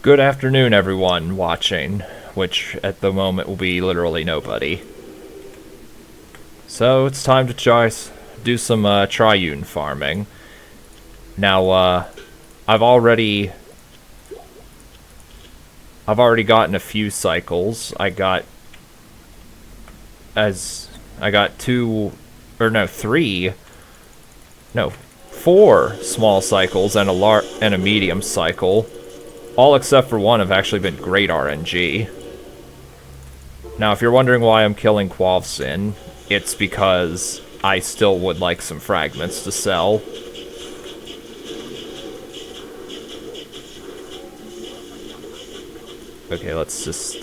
Good afternoon, everyone watching, which at the moment will be literally nobody. So it's time to do some Triune farming. Now, I've already gotten a few cycles. I got four small cycles and a medium cycle. All except for one have actually been great RNG. Now, if you're wondering why I'm killing Quavsin, it's because I still would like some fragments to sell. Okay, let's just,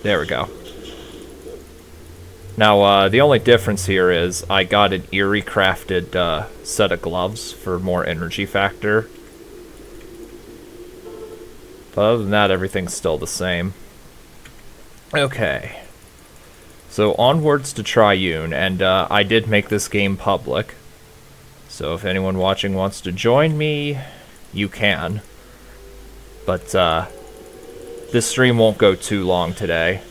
there we go. Now, the only difference here is I got an Eerie crafted set of gloves for more energy factor. But other than that, everything's still the same. Okay. So onwards to Triune, and I did make this game public. So if anyone watching wants to join me, you can. But this stream won't go too long today.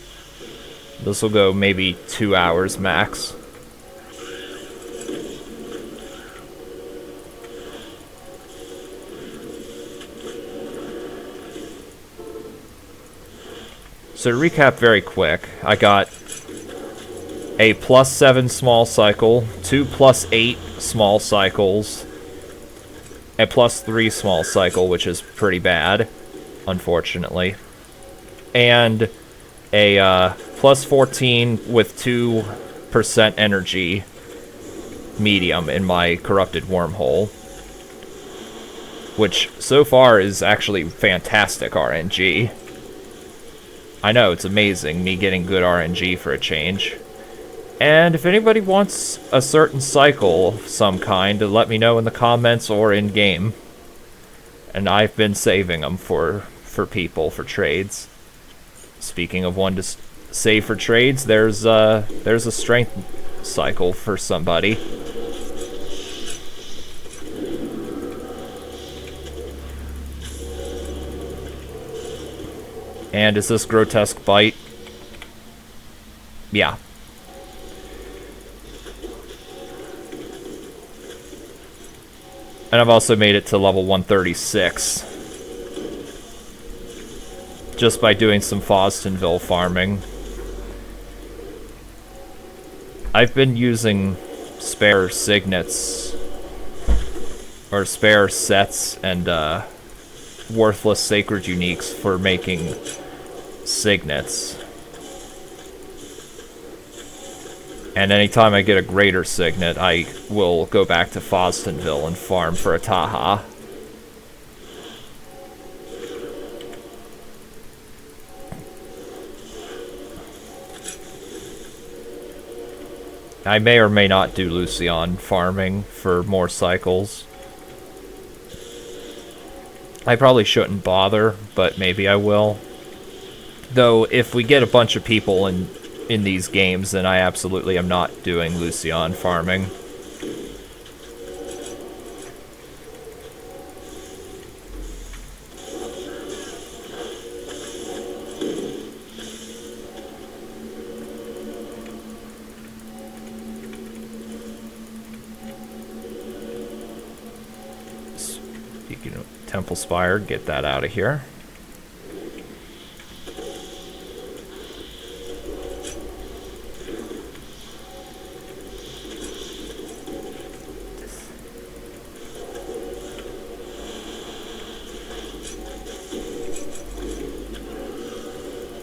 This will go maybe 2 hours max. So to recap very quick, I got a +7 small cycle, two +8 small cycles, a +3 small cycle, which is pretty bad, unfortunately, and a +14 with 2% energy medium in my corrupted wormhole, which so far is actually fantastic RNG. I know, it's amazing, me getting good RNG for a change. And if anybody wants a certain cycle of some kind, let me know in the comments or in-game. And I've been saving them for people, for trades. Speaking of one to save for trades, there's a strength cycle for somebody. And is this grotesque bite? Yeah. And I've also made it to level 136. Just by doing some Fostonville farming. I've been using spare signets, or spare sets, and worthless sacred uniques for making signets. And anytime I get a greater signet, I will go back to Fostonville and farm for a Taha. I may or may not do Lucian farming for more cycles. I probably shouldn't bother, but maybe I will. Though, if we get a bunch of people in these games, then I absolutely am not doing Lucian farming. Speaking of Temple Spire, get that out of here.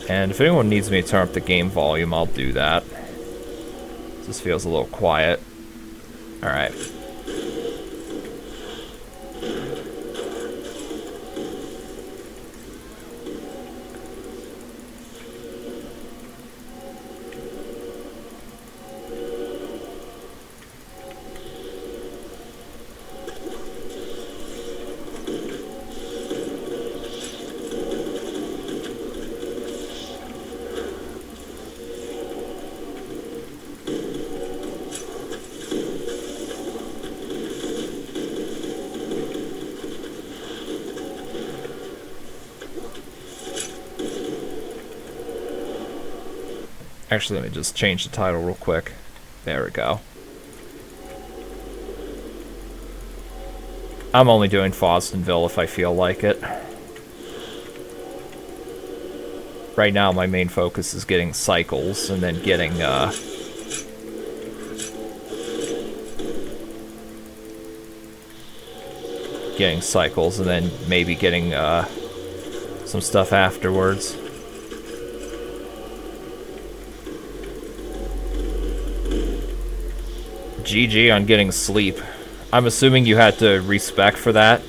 And if anyone needs me to turn up the game volume, I'll do that. This feels a little quiet. Alright. Actually, let me just change the title real quick. There we go. I'm only doing Fosdenville if I feel like it. Right now, my main focus is getting cycles and then getting, getting cycles and then maybe getting, some stuff afterwards. GG on getting sleep. I'm assuming you had to respec for that?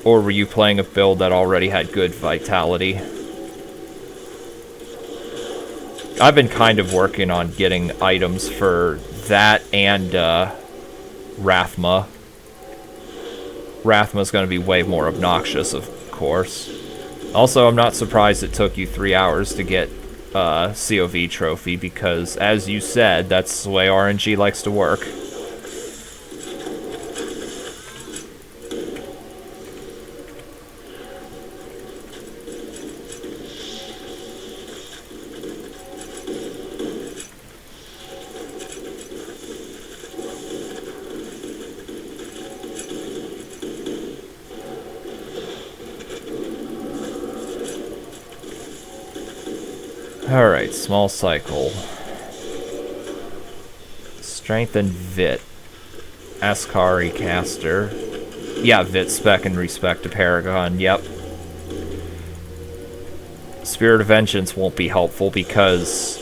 Or were you playing a build that already had good vitality? I've been kind of working on getting items for that and Rathma. Rathma's going to be way more obnoxious, of course. Also, I'm not surprised it took you 3 hours to get COV trophy, because, as you said, that's the way RNG likes to work. Alright, small cycle. Strengthen Vit. Ascari caster. Yeah, Vit spec and respec to Paragon, yep. Spirit of Vengeance won't be helpful because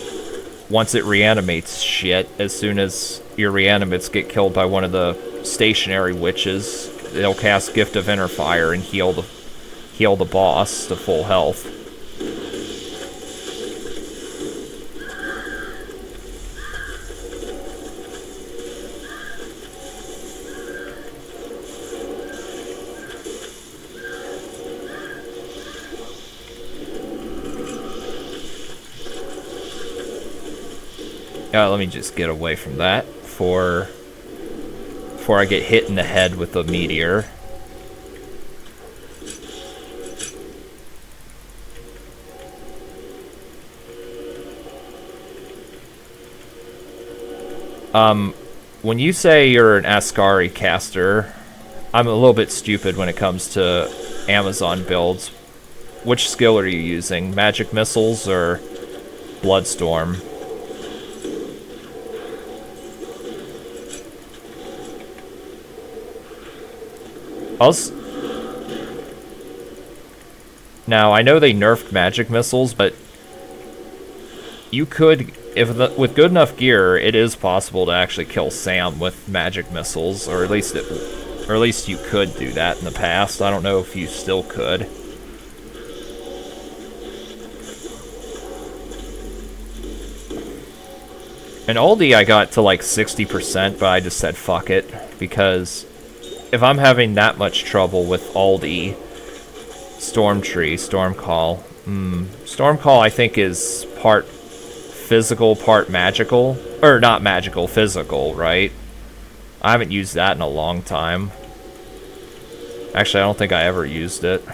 once it reanimates shit, as soon as your reanimates get killed by one of the stationary witches, it'll cast Gift of Inner Fire and heal the boss to full health. Let me just get away from that before I get hit in the head with a meteor. When you say you're an Ascari caster, I'm a little bit stupid when it comes to Amazon builds. Which skill are you using? Magic Missiles or Bloodstorm? Now, I know they nerfed magic missiles, but you could, with good enough gear, it is possible to actually kill Sam with magic missiles, or at least you could do that in the past. I don't know if you still could. In Aldi, I got to like 60%, but I just said fuck it, because if I'm having that much trouble with Aldi, Stormcall, Stormcall I think is part physical, part magical. Or not magical, physical, right? I haven't used that in a long time. Actually, I don't think I ever used it.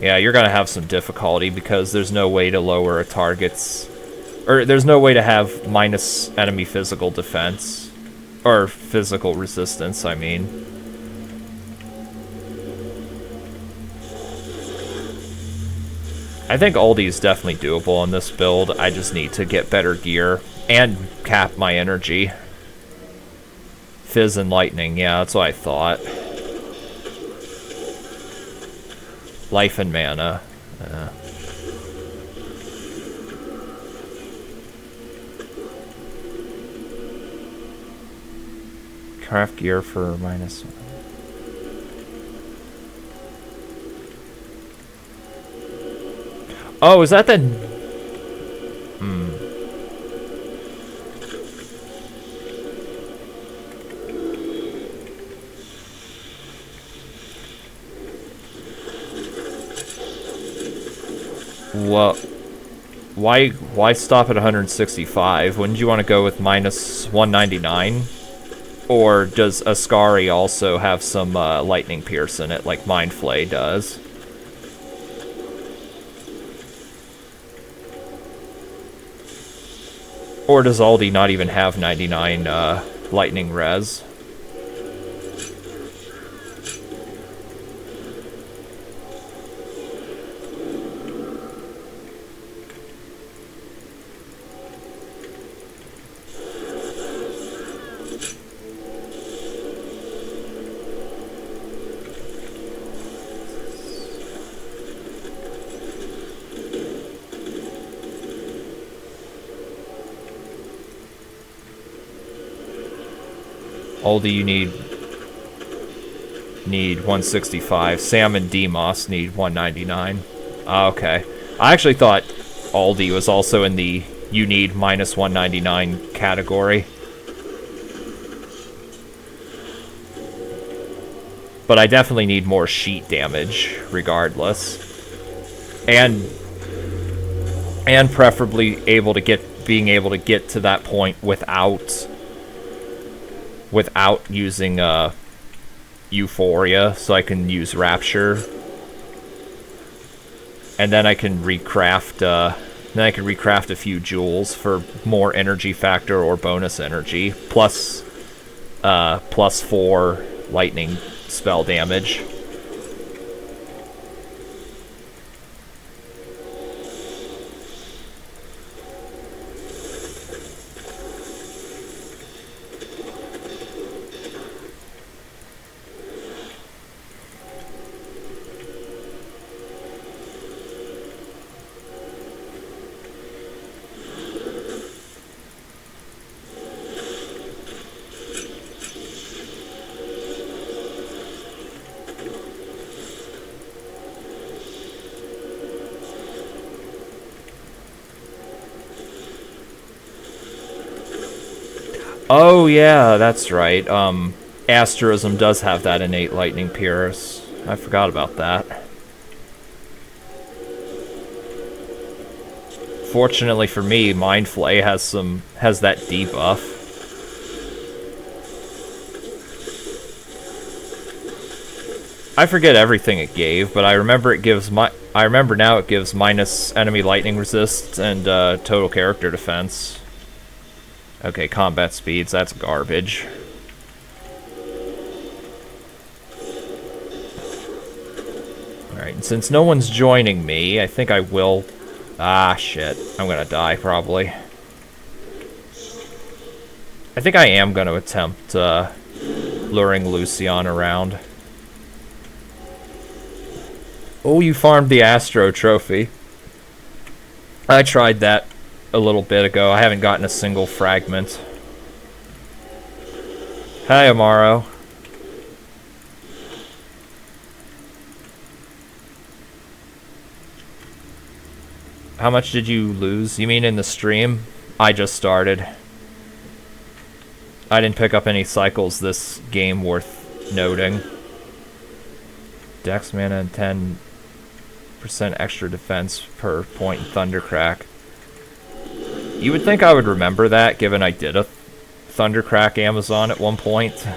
Yeah, you're gonna have some difficulty because there's no way to lower a target's... Or there's no way to have minus enemy physical defense. Or physical resistance, I mean. I think Aldi is definitely doable on this build. I just need to get better gear and cap my energy. Fizz and Lightning, yeah, that's what I thought. Life and Mana. Craft gear for -1. Oh, is that the... Well, why stop at 165? Wouldn't you want to go with -199? Or does Ascari also have some lightning pierce in it, like Mindflay does? Or does Aldi not even have 99 lightning res? Aldi, you need 165. Sam and Demos need 199. Okay. I actually thought Aldi was also in the you need minus 199 category. But I definitely need more sheet damage, regardless. And preferably being able to get to that point without using Euphoria, so I can use Rapture, and then I can recraft. A few jewels for more energy factor or bonus energy, plus 4 lightning spell damage. Oh yeah, that's right. Asterism does have that innate lightning pierce. I forgot about that. Fortunately for me, Mind Flay has that debuff. I forget everything it gave, but I remember now it gives minus enemy lightning resist and total character defense. Okay, combat speeds, that's garbage. Alright, since no one's joining me, I think I will... Ah, shit. I'm gonna die, probably. I think I am gonna attempt luring Lucian around. Oh, you farmed the Astro trophy. I tried that a little bit ago. I haven't gotten a single fragment. Hi, Amaro. How much did you lose? You mean in the stream? I just started. I didn't pick up any cycles this game worth noting. Dex mana and 10% extra defense per point in Thundercrack. You would think I would remember that, given I did a Thundercrack Amazon at one point.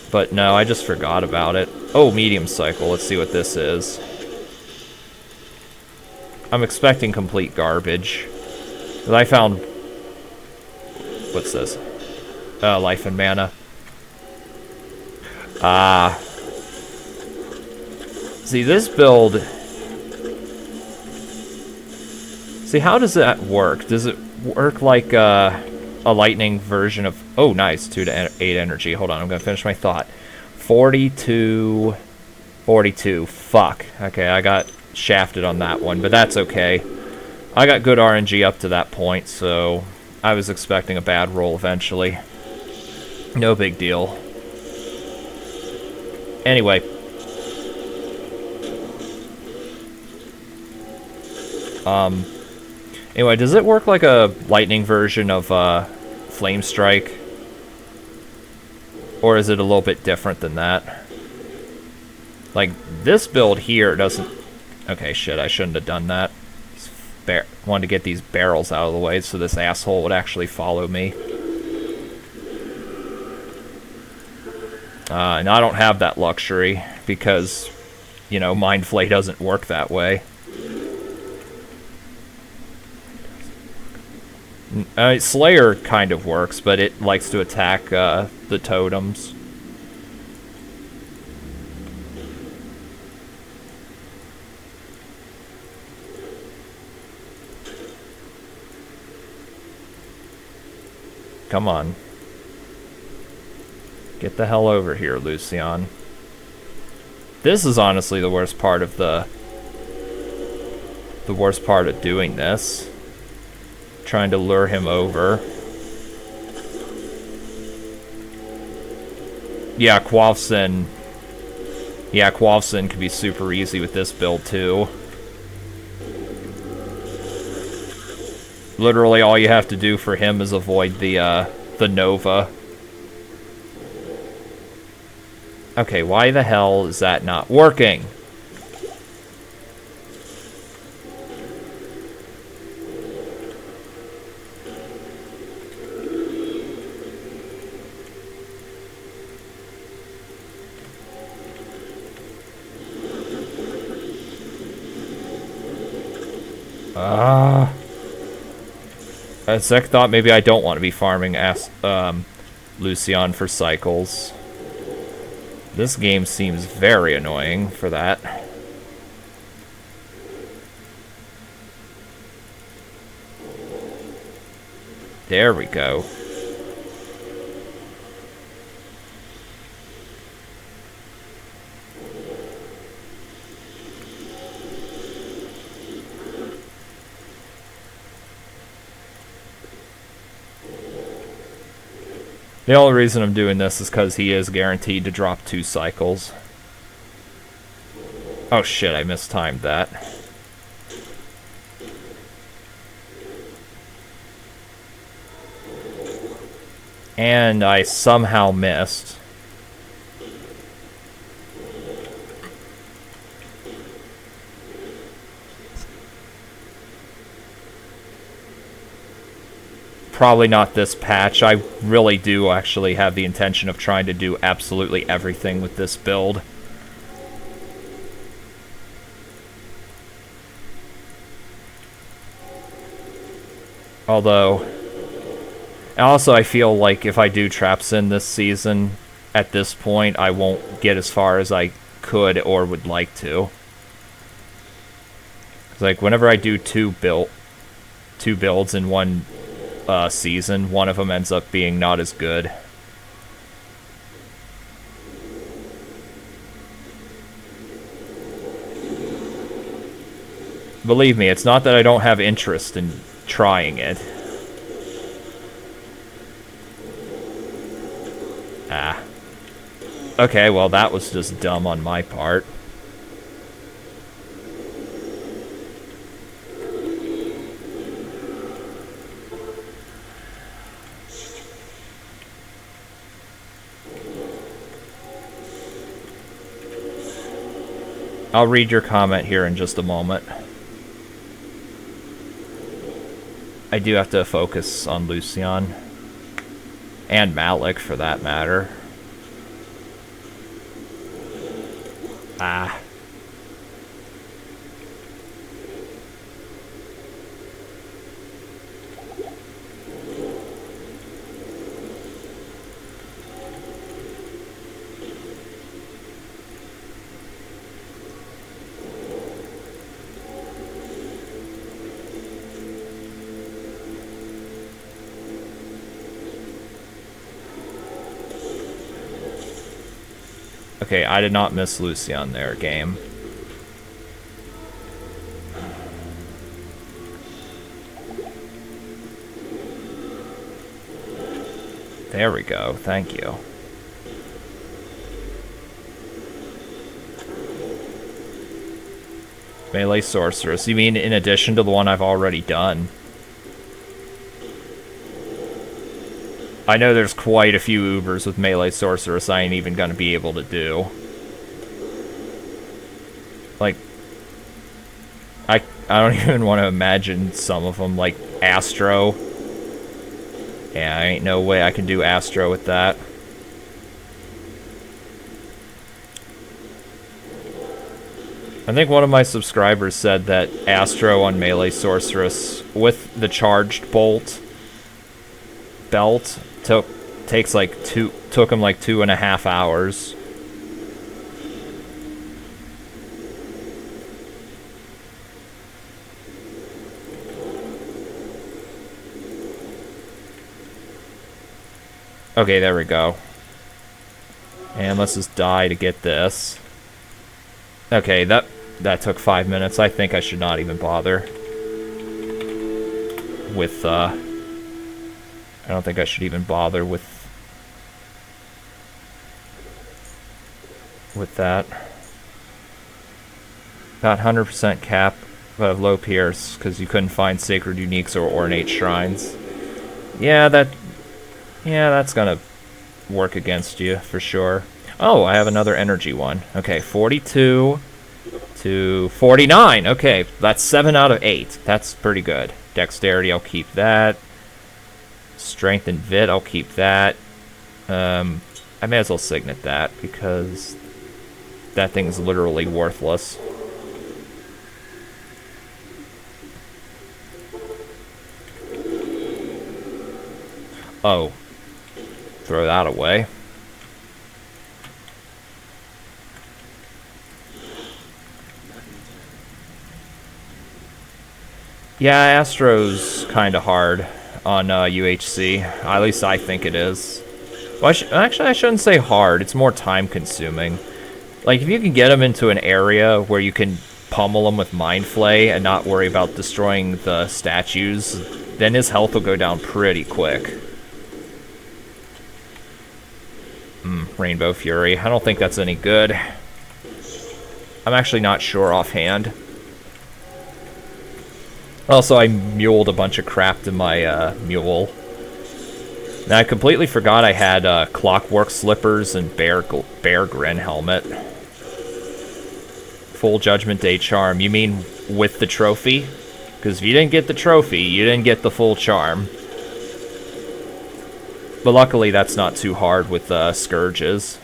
But no, I just forgot about it. Oh, medium cycle. Let's see what this is. I'm expecting complete garbage. I found... What's this? Life and mana. Ah. See, this build... See, how does that work? Does it work like a lightning version of... Oh, nice. 2 to 8 energy. Hold on, I'm going to finish my thought. 42... 42. Fuck. Okay, I got shafted on that one, but that's okay. I got good RNG up to that point, so I was expecting a bad roll eventually. No big deal. Anyway. Anyway, does it work like a lightning version of Flame Strike? Or is it a little bit different than that? Like, this build here doesn't... Okay, shit, I shouldn't have done that. Wanted to get these barrels out of the way so this asshole would actually follow me. And I don't have that luxury because, you know, Mind Flay doesn't work that way. Slayer kind of works, but it likes to attack the totems. Come on. Get the hell over here, Lucian. This is honestly the worst part of the worst part of doing this. Trying to lure him over. Yeah, Quaffson. Yeah, Quaffson could be super easy with this build too. Literally all you have to do for him is avoid the Nova. Okay, why the hell is that not working? A sec thought maybe I don't want to be farming Lucian for cycles. This game seems very annoying for that. There we go. The only reason I'm doing this is because he is guaranteed to drop 2 cycles. Oh shit, I mistimed that. And I somehow missed. Probably not this patch. I really do actually have the intention of trying to do absolutely everything with this build. Although, also I feel like if I do traps in this season, at this point I won't get as far as I could or would like to. 'Cause like whenever I do two builds in one season, one of them ends up being not as good. Believe me, it's not that I don't have interest in trying it. Ah. Okay, well that was just dumb on my part. I'll read your comment here in just a moment. I do have to focus on Lucian. And Malik, for that matter. Ah. Okay, I did not miss Lucian there, game. There we go, thank you. Melee Sorceress, you mean in addition to the one I've already done? I know there's quite a few Ubers with Melee Sorceress I ain't even gonna be able to do. Like, I don't even want to imagine some of them, like Astro. Yeah, ain't no way I can do Astro with that. I think one of my subscribers said that Astro on Melee Sorceress with the charged bolt belt took him like 2.5 hours. Okay, there we go. And let's just die to get this. Okay, that took 5 minutes. I think I should not even bother with, I don't think I should even bother with that. Got 100% cap, but have low pierce, because you couldn't find sacred uniques or ornate shrines. Yeah, that's gonna work against you, for sure. Oh, I have another energy one. Okay, 42 to 49. Okay, that's 7 out of 8. That's pretty good. Dexterity, I'll keep that. Strength and Vit, I'll keep that. I may as well signet that, because that thing's literally worthless. Oh. Throw that away. Yeah, Astro's kind of hard on UHC. At least I think it is. Well, actually, I shouldn't say hard. It's more time-consuming. Like, if you can get him into an area where you can pummel him with Mind Flay and not worry about destroying the statues, then his health will go down pretty quick. Rainbow Fury. I don't think that's any good. I'm actually not sure offhand. Also, I muled a bunch of crap to my mule. Now, I completely forgot I had Clockwork Slippers and Bear Grin Helmet. Full Judgment Day Charm. You mean with the trophy? Because if you didn't get the trophy, you didn't get the full charm. But luckily, that's not too hard with Scourges.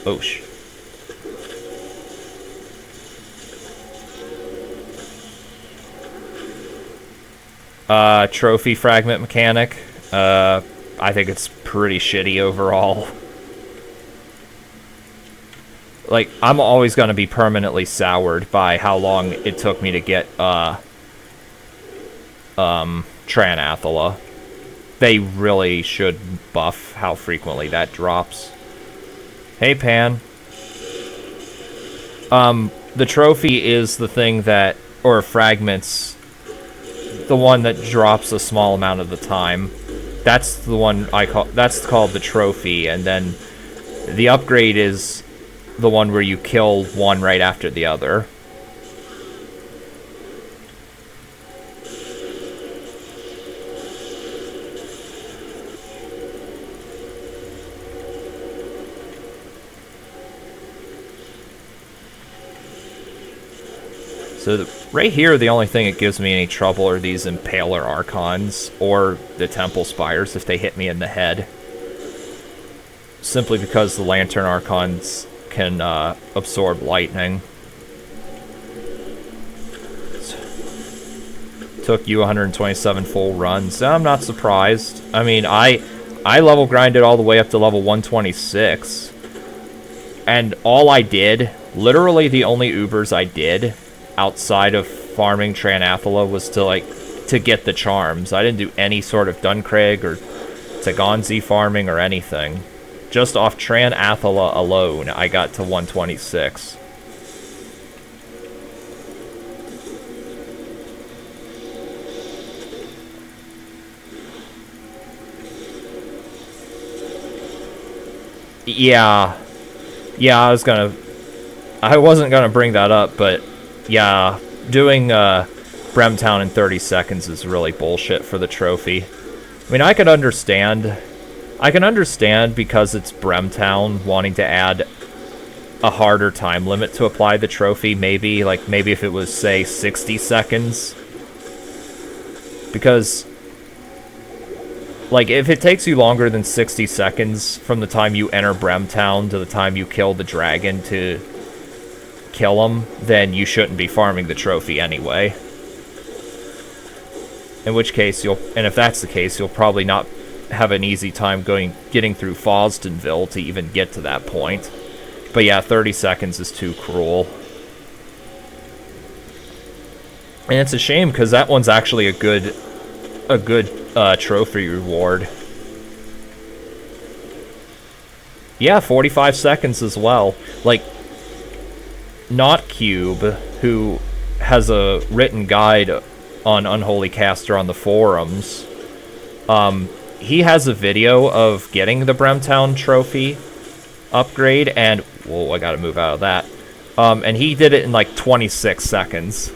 Oosh. Trophy fragment mechanic. I think it's pretty shitty overall. Like, I'm always going to be permanently soured by how long it took me to get Tranathala. They really should buff how frequently that drops. Hey, Pan. The trophy is the thing that, or fragments, the one that drops a small amount of the time. That's the one that's called the trophy, and then the upgrade is the one where you kill one right after the other. So right here, the only thing that gives me any trouble are these Impaler Archons, or the Temple Spires if they hit me in the head. Simply because the Lantern Archons can absorb lightning. Took you 127 full runs. I'm not surprised. I mean, I level grinded all the way up to level 126. And all I did, literally the only Ubers I did outside of farming Tranathala was to get the charms. I didn't do any sort of Duncraig or Tagonzi farming or anything. Just off Tranathala alone, I got to 126. Yeah, I wasn't gonna bring that up, but yeah, doing Bremtown in 30 seconds is really bullshit for the trophy. I mean, I could understand I can understand because it's Bremtown wanting to add a harder time limit to apply the trophy, maybe. Like, maybe if it was, say, 60 seconds. Because, like, if it takes you longer than 60 seconds from the time you enter Bremtown to the time you kill the dragon to kill him, then you shouldn't be farming the trophy anyway. In which case, and if that's the case, you'll probably not have an easy time getting through Fosdenville to even get to that point. But yeah, 30 seconds is too cruel. And it's a shame, because that one's actually a good trophy reward. Yeah, 45 seconds as well. Like, Not Cube, who has a written guide on Unholy Caster on the forums, he has a video of getting the Bremtown trophy upgrade, and whoa, I gotta move out of that. And he did it in like 26 seconds.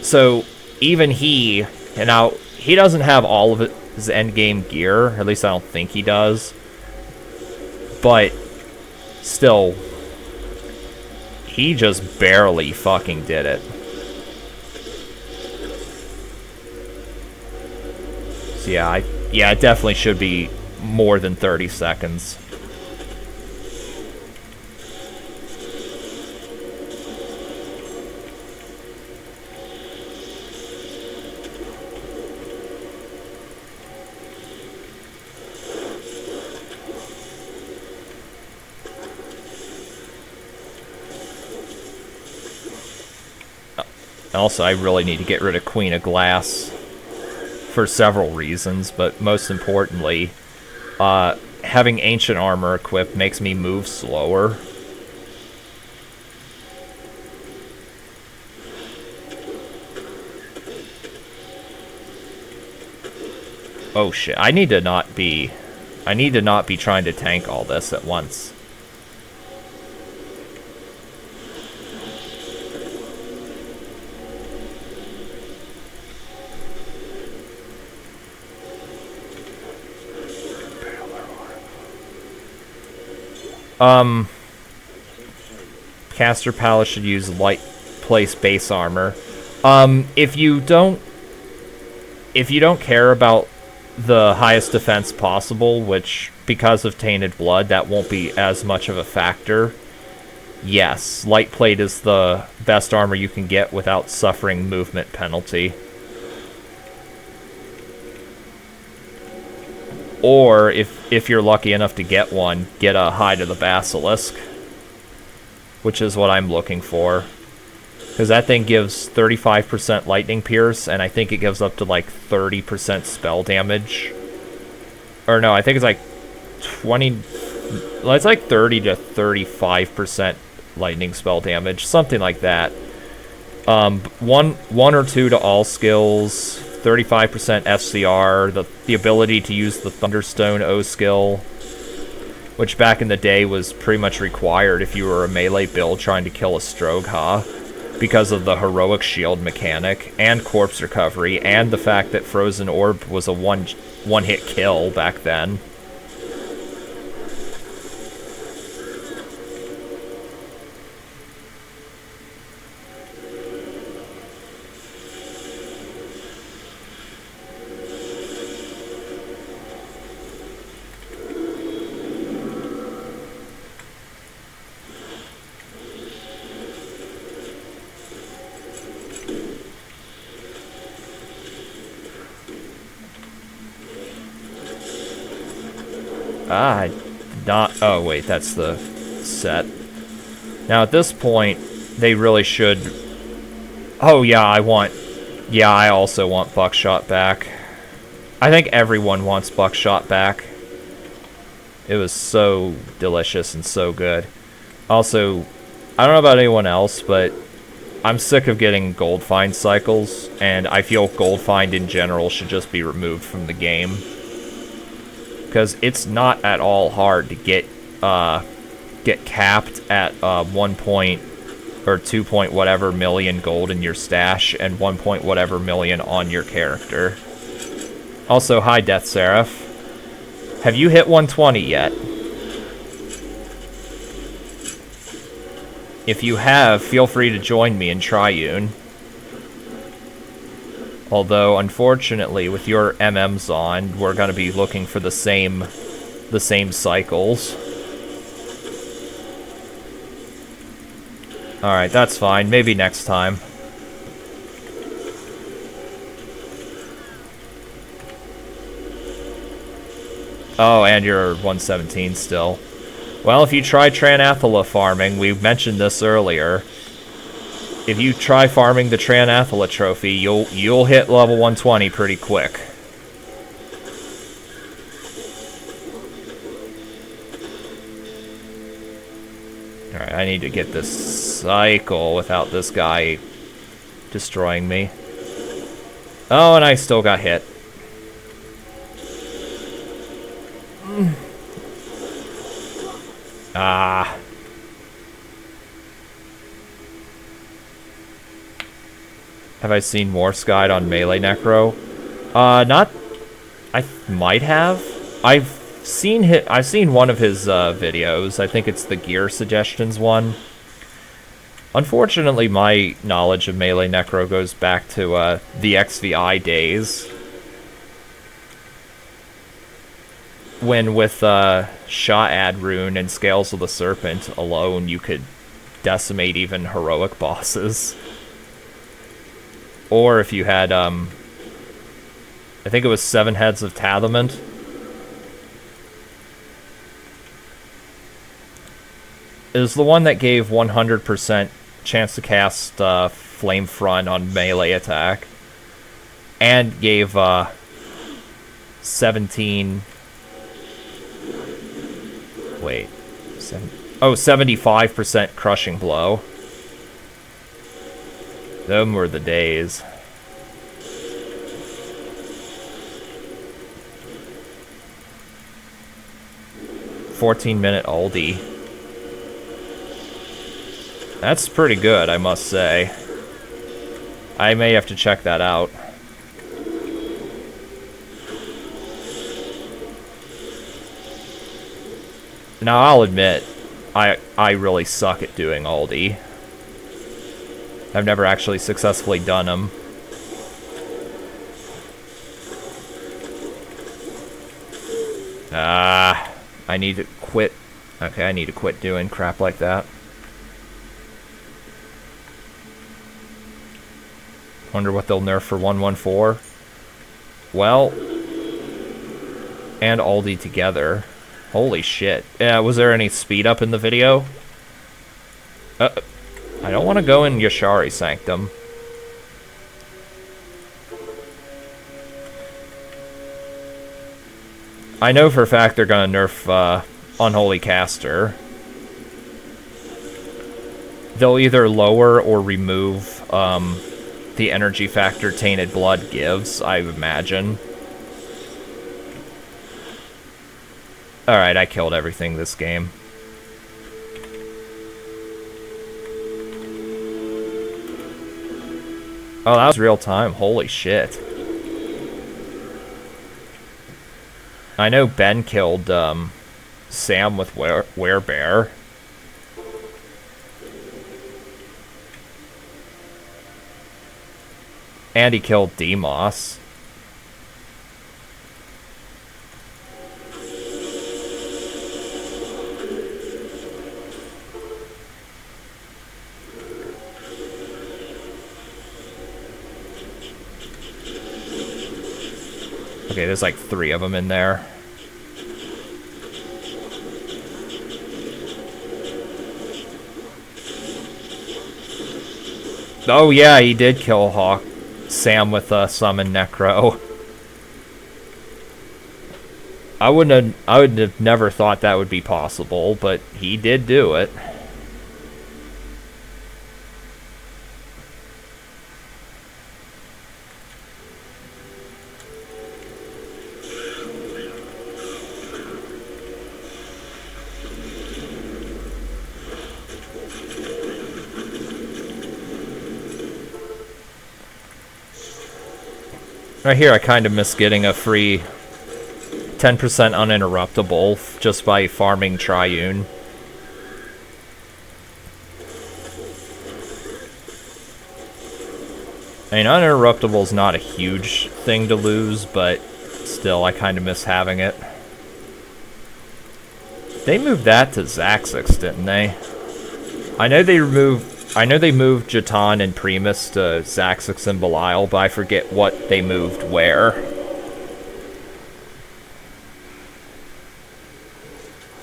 So even he, and now he doesn't have all of his endgame gear, or at least I don't think he does. But still, he just barely fucking did it. So yeah, it definitely should be more than 30 seconds. Also, I really need to get rid of Queen of Glass for several reasons, but most importantly, having ancient armor equipped makes me move slower. Oh shit, I need to not be trying to tank all this at once. Caster Palace should use light place base armor. If you don't care about the highest defense possible, which because of Tainted Blood, that won't be as much of a factor. Yes, light plate is the best armor you can get without suffering movement penalty. Or, if you're lucky enough to get one, get a Hide of the Basilisk, which is what I'm looking for. Because that thing gives 35% Lightning Pierce, and I think it gives up to like 30% spell damage. Or no, I think it's like 20... Well, it's like 30 to 35% lightning spell damage, something like that. One or two to all skills, 35% FCR, the ability to use the Thunderstone O skill, which back in the day was pretty much required if you were a melee build trying to kill a Strogha, because of the heroic shield mechanic, and corpse recovery, and the fact that Frozen Orb was a one-hit kill back then. Oh wait, that's the set. Now at this point, they really should... Oh yeah, I also want Buckshot back. I think everyone wants Buckshot back. It was so delicious and so good. Also, I don't know about anyone else, but I'm sick of getting gold find cycles, and I feel gold find in general should just be removed from the game. Because it's not at all hard to get capped at 1 point or 2 point whatever million gold in your stash and 1 point whatever million on your character. Also, hi, Death Seraph. Have you hit 120 yet? If you have, feel free to join me in Triune. Although, unfortunately, with your MMs on, we're going to be looking for the same cycles. Alright, that's fine. Maybe next time. Oh, and you're 117 still. Well, if you try Tranathala farming, we mentioned this earlier. If you try farming the Tranathala trophy, you'll hit level 120 pretty quick. Alright, I need to get this cycle without this guy destroying me. Oh, and I still got hit. Ah. Have I seen Morse Guide on Melee Necro? Not... I might have. I've seen one of his videos. I think it's the Gear Suggestions one. Unfortunately, my knowledge of Melee Necro goes back to the XVI days. When with Sha'ad Rune and Scales of the Serpent alone, you could decimate even heroic bosses. Or if you had, I think it was 7 Heads of Tathament. It was the one that gave 100% chance to cast Flame Front on melee attack. And gave 17... Wait, 75% crushing blow. Them were the days. "14-minute oldie." That's pretty good, I must say. I may have to check that out. Now, I'll admit, I really suck at doing oldie. I've never actually successfully done them. I need to quit. Okay, I need to quit doing crap like that. Wonder what they'll nerf for 114. Well, and oldie together. Holy shit. Was there any speed up in the video? I don't want to go in Yashari Sanctum. I know for a fact they're going to nerf Unholy Caster. They'll either lower or remove the energy factor Tainted Blood gives, I imagine. Alright, I killed everything this game. Oh, that was real time. Holy shit. I know Ben killed Sam with Werebear. And he killed Demos. Okay, there's like 3 of them in there. Oh yeah, he did kill Sam with Summon Necro. I would have never thought that would be possible, but he did do it. Right here, I kind of miss getting a free 10% uninterruptible just by farming Triune. I mean, uninterruptible is not a huge thing to lose, but still, I kind of miss having it. They moved that to Zaxix, didn't they? I know they moved Jatan and Primus to Zaxix and Belial, but I forget what they moved where.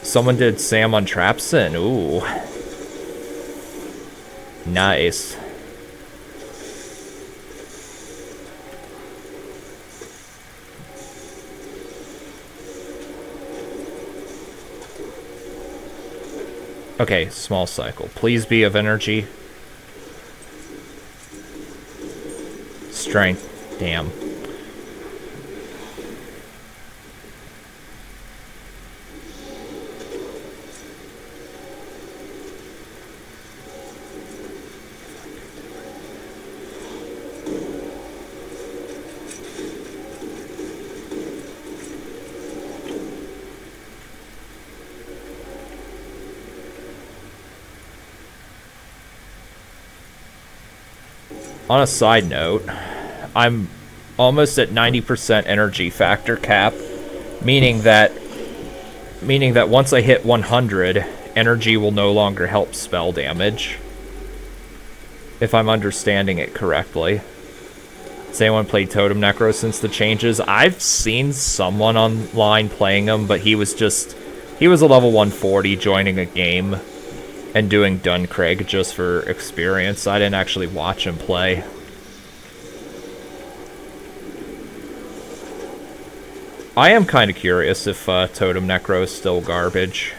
Someone did Sam on Trapson. Ooh. Nice. Okay, small cycle. Please be of energy. Strength. Damn. On a side note, I'm almost at 90% energy factor cap, meaning that once I hit 100, energy will no longer help spell damage. If I'm understanding it correctly. Has anyone played Totem Necro since the changes? I've seen someone online playing them, but he was a level 140 joining a game and doing Duncraig just for experience. I didn't actually watch him play. I am kind of curious if Totem Necro is still garbage.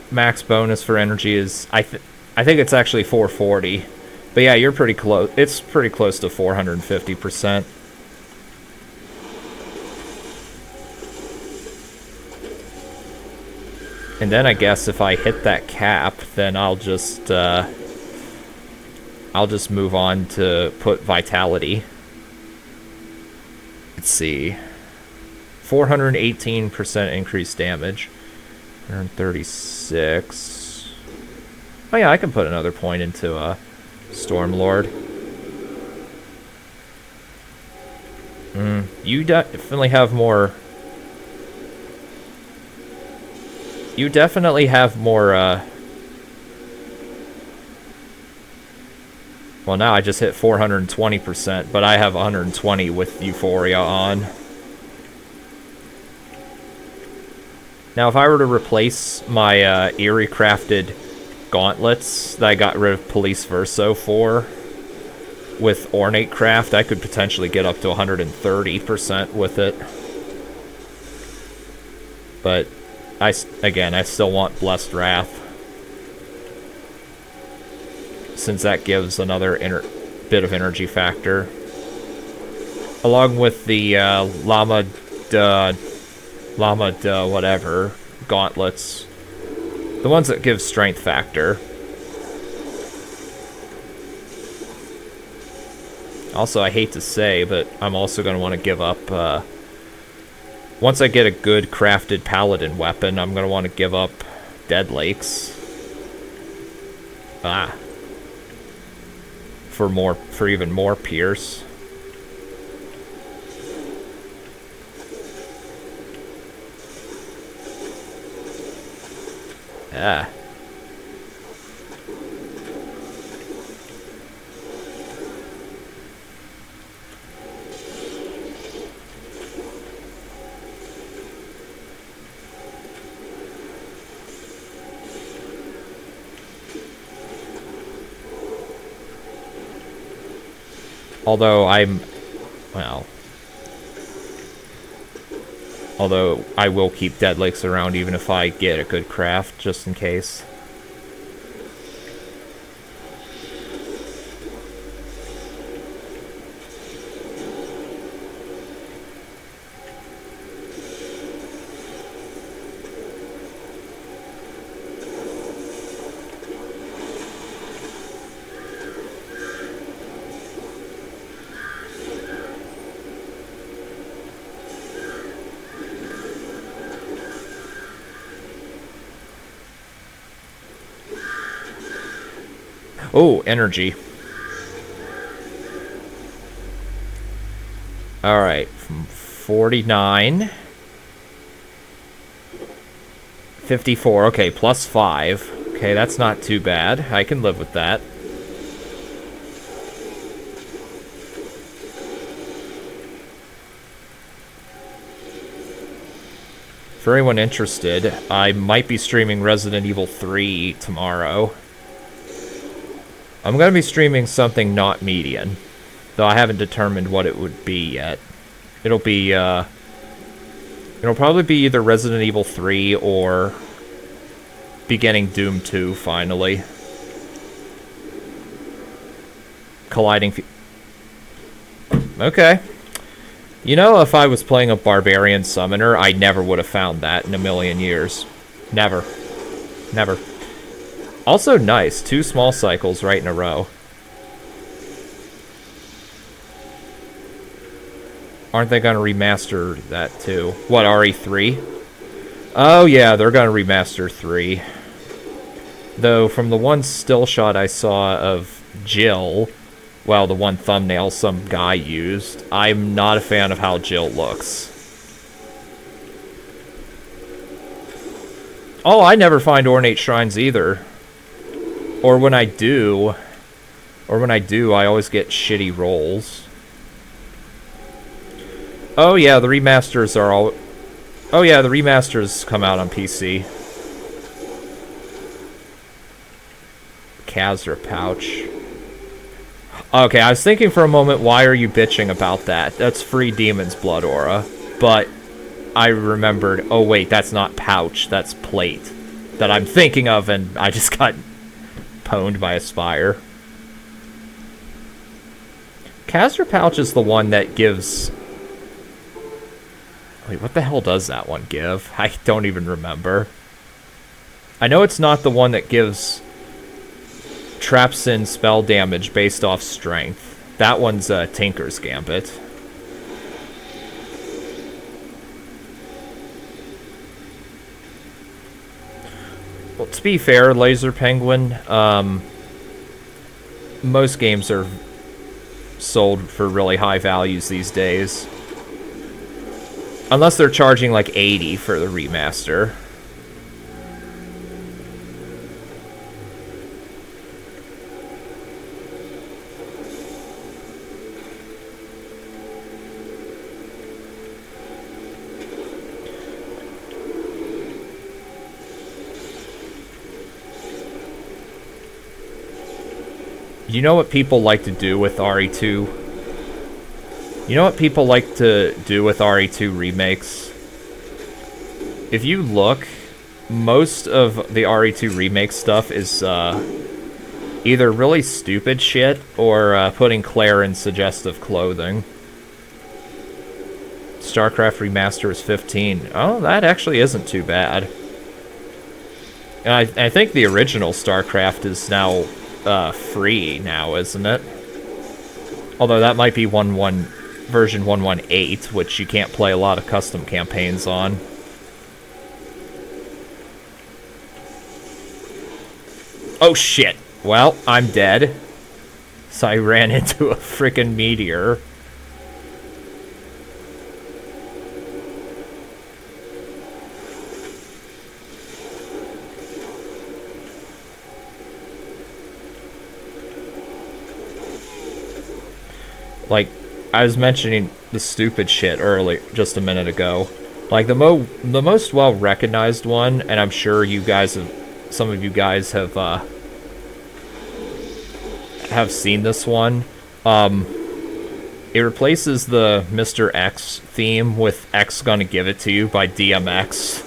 Max bonus for energy is I think it's actually 440, but yeah, you're pretty close. It's pretty close to 450%. And then I guess if I hit that cap, then I'll just move on to put vitality. Let's see, 418% increased damage. 136. Oh yeah, I can put another point into Stormlord. You definitely have more. You definitely have more. Well, now I just hit 420%, but I have 120 with Euphoria on. Now, if I were to replace my Eerie crafted gauntlets that I got rid of Police Verso for with Ornate Craft, I could potentially get up to 130% with it. But, I still want Blessed Wrath, since that gives another bit of energy factor. Along with the Llama whatever gauntlets, the ones that give strength factor. Also, I hate to say, but I'm also going to want to give up once I get a good crafted Paladin weapon, I'm going to want to give up Dead Lakes for even more Pierce. Although I will keep Dead Lakes around even if I get a good craft, just in case. Oh, energy. Alright, from 49. 54, okay, plus 5. Okay, that's not too bad. I can live with that. For anyone interested, I might be streaming Resident Evil 3 tomorrow. I'm going to be streaming something not median, though I haven't determined what it would be yet. It'll be, it'll probably be either Resident Evil 3 or beginning Doom 2, finally. Colliding... Okay. You know, if I was playing a Barbarian Summoner, I never would have found that in a million years. Never. Never. Also nice, 2 small cycles right in a row. Aren't they gonna remaster that too? What, RE3? Oh yeah, they're gonna remaster 3. Though, from the one still shot I saw of Jill... Well, the one thumbnail some guy used, I'm not a fan of how Jill looks. Oh, I never find ornate shrines either. Or when I do, I always get shitty rolls. Oh yeah, the remasters are all... Oh yeah, the remasters come out on PC. Khazra pouch. Okay, I was thinking for a moment, why are you bitching about that? That's free Demon's Blood Aura. But I remembered, oh wait, that's not pouch, that's plate. That I'm thinking of, and I just got pwned by a spire. Khazra pouch is the one that gives... Wait, what the hell does that one give? I don't even remember. I know it's not the one that gives... traps in spell damage based off strength. That one's Tinker's Gambit. Well, to be fair, Laser Penguin, most games are sold for really high values these days. Unless they're charging like 80 for the remaster. You know what people like to do with RE2? You know what people like to do with RE2 remakes? If you look, most of the RE2 remake stuff is either really stupid shit or putting Claire in suggestive clothing. StarCraft Remaster is 15. Oh, that actually isn't too bad. And I think the original StarCraft is now free now, isn't it? Although that might be version 118, which you can't play a lot of custom campaigns on. Oh shit! Well, I'm dead. So I ran into a frickin' meteor. Like, I was mentioning the stupid shit earlier, just a minute ago. Like, the most well-recognized one, and I'm sure you guys have, some of you guys have seen this one. It replaces the Mr. X theme with X Gonna Give It To You by DMX.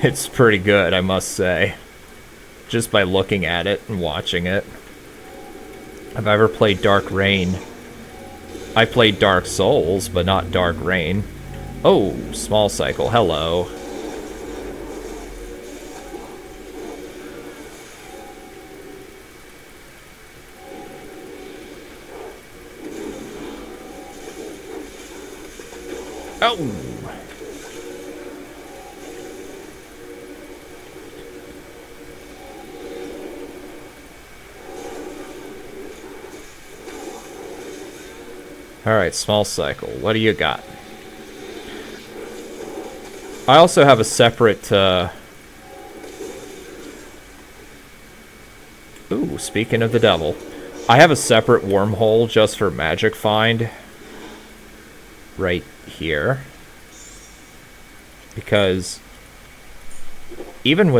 It's pretty good, I must say. Just by looking at it and watching it. Have I ever played Dark Reign? I played Dark Souls, but not Dark Reign. Oh, small cycle. Hello. Oh! Alright, small cycle. What do you got? I also have a separate, Ooh, speaking of the devil. I have a separate wormhole just for magic find. Right here. Because even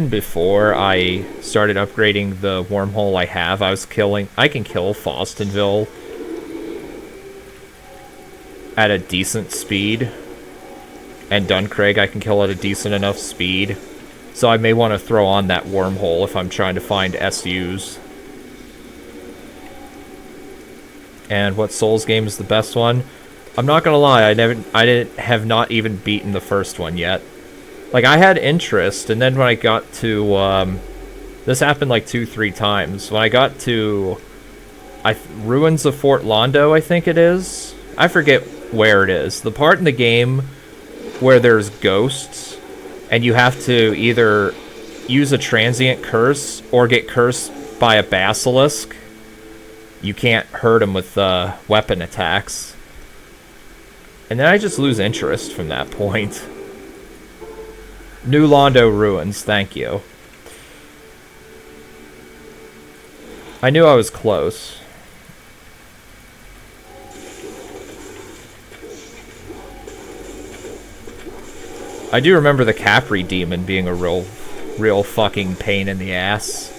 before I started upgrading the wormhole I have, I can kill Faustinville at a decent speed. And Duncraig I can kill at a decent enough speed. So I may want to throw on that wormhole if I'm trying to find SUs. And what Souls game is the best one? I'm not gonna lie, I have not even beaten the first one yet. Like, I had interest, and then when I got to, this happened like 2-3 times. When I got to, Ruins of Fort Londo, I think it is. I forget where it is. The part in the game where there's ghosts, and you have to either use a transient curse or get cursed by a basilisk. You can't hurt them with weapon attacks. And then I just lose interest from that point. New Londo Ruins, thank you. I knew I was close. I do remember the Capri demon being a real fucking pain in the ass.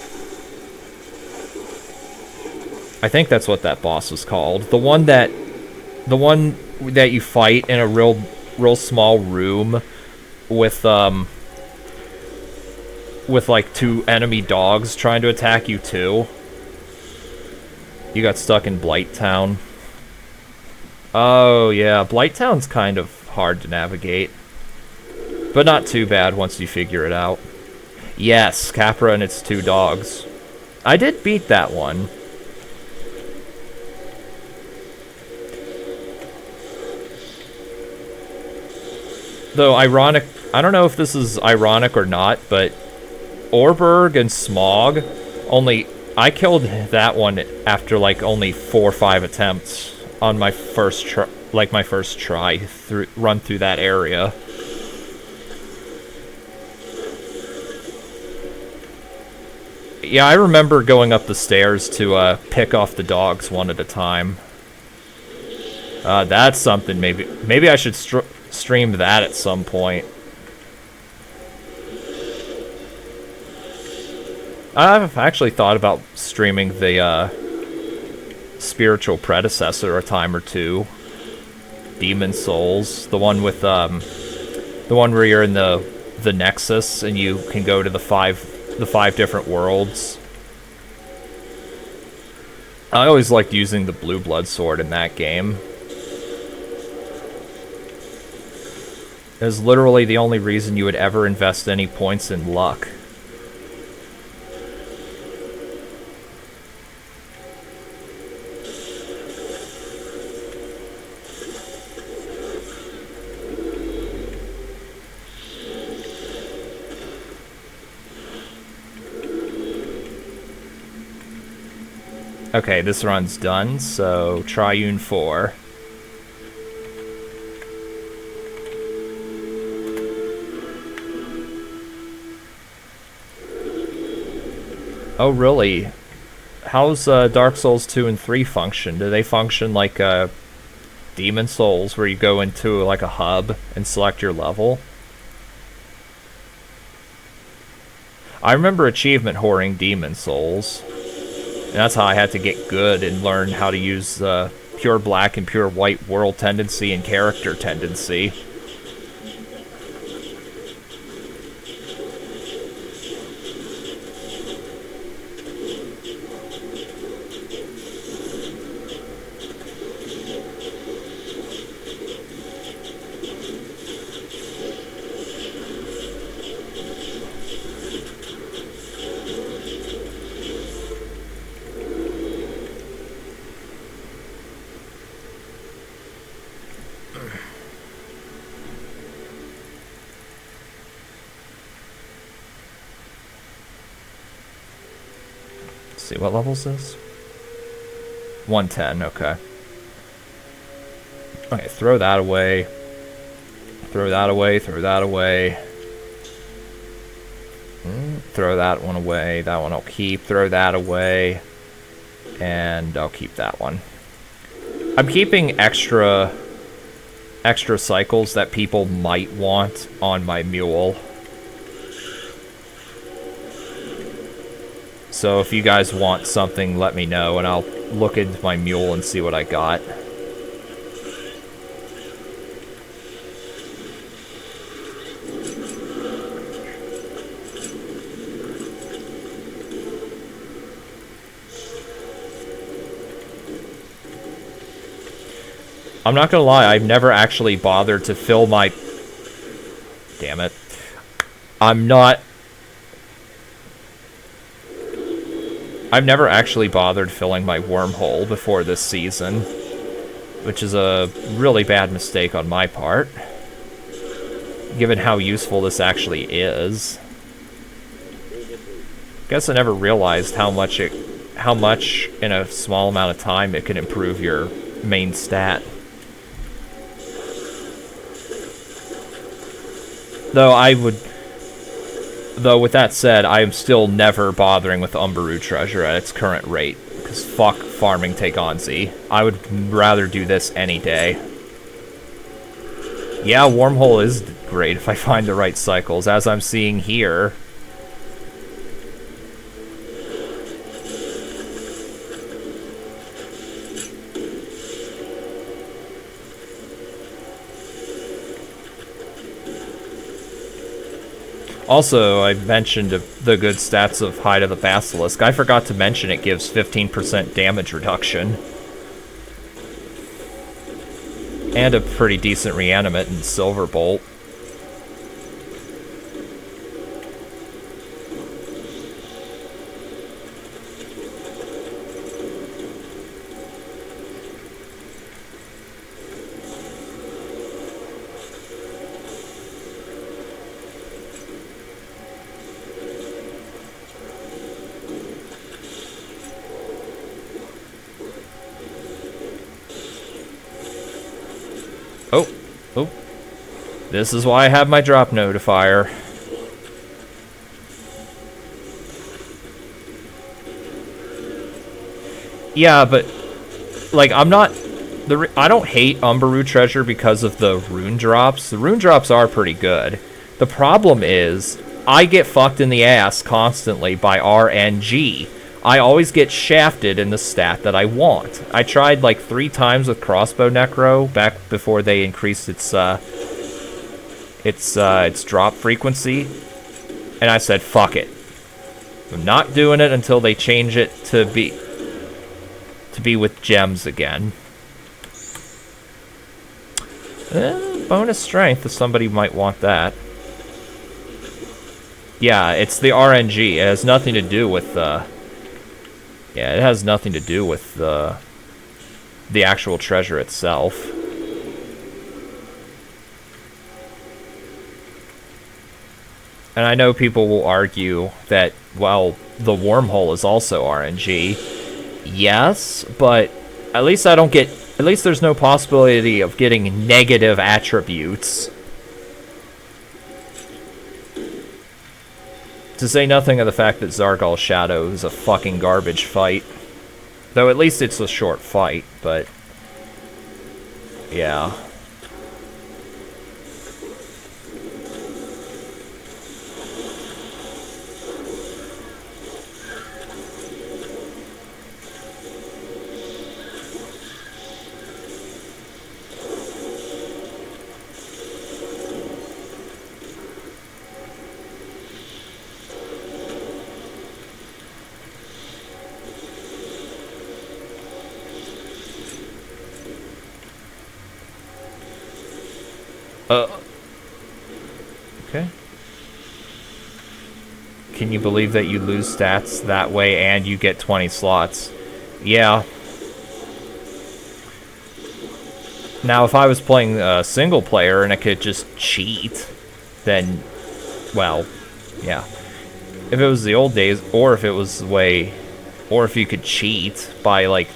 I think that's what that boss was called. The one that you fight in a real small room with like 2 enemy dogs trying to attack you too. You got stuck in Blighttown. Oh yeah, Blighttown's kind of hard to navigate. But not too bad once you figure it out. Yes, Capra and its 2 dogs. I did beat that one. Though ironic, I don't know if this is ironic or not, but Orberg and Smog, I killed that one after like only 4 or 5 attempts on my first try, run through that area. Yeah, I remember going up the stairs to pick off the dogs one at a time. That's something maybe I should stream that at some point. I've actually thought about streaming the spiritual predecessor a time or two. Demon Souls, the one with the one where you're in the Nexus and you can go to the five different worlds. I always liked using the blue blood sword in that game. It was literally the only reason you would ever invest any points in luck. Okay, this run's done, so Triune 4. Oh, really? How's Dark Souls 2 and 3 function? Do they function like Demon Souls, where you go into like a hub and select your level? I remember achievement whoring Demon Souls. And that's how I had to get good and learn how to use pure black and pure white world tendency and character tendency. See, what level is this? 110, okay. Okay, throw that away. Throw that away, throw that away. Throw that one away. That one I'll keep. Throw that away. And I'll keep that one. I'm keeping extra cycles that people might want on my mule. So if you guys want something, let me know, and I'll look into my mule and see what I got. I'm not gonna lie, I've never actually bothered to fill my... Damn it. I've never actually bothered filling my wormhole before this season, which is a really bad mistake on my part, given how useful this actually is. Guess I never realized how much in a small amount of time it can improve your main stat. Though with that said, I am still never bothering with Umbaru treasure at its current rate, because fuck farming Tegonzi. I would rather do this any day. Yeah, Wormhole is great if I find the right cycles, as I'm seeing here. Also, I mentioned the good stats of Hide of the Basilisk. I forgot to mention it gives 15% damage reduction. And a pretty decent reanimate in Silverbolt. Oh, this is why I have my drop notifier. Yeah, but like I don't hate Umbaru treasure because of the rune drops. The rune drops are pretty good. The problem is I get fucked in the ass constantly by RNG. I always get shafted in the stat that I want. I tried like 3 times with Crossbow Necro back before they increased its drop frequency, and I said fuck it. I'm not doing it until they change it to be with gems again. Bonus strength if somebody might want that. Yeah, it's the RNG. It has nothing to do with yeah, it has nothing to do with the actual treasure itself. And I know people will argue that, well, the wormhole is also RNG. Yes, but at least there's no possibility of getting negative attributes. To say nothing of the fact that Zargal's Shadow is a fucking garbage fight. Though at least it's a short fight, but... yeah. Okay. Can you believe that you lose stats that way and you get 20 slots? Yeah. Now, if I was playing single player and I could just cheat, then, well, yeah. If it was the old days, or if it was the way, or if you could cheat by, like,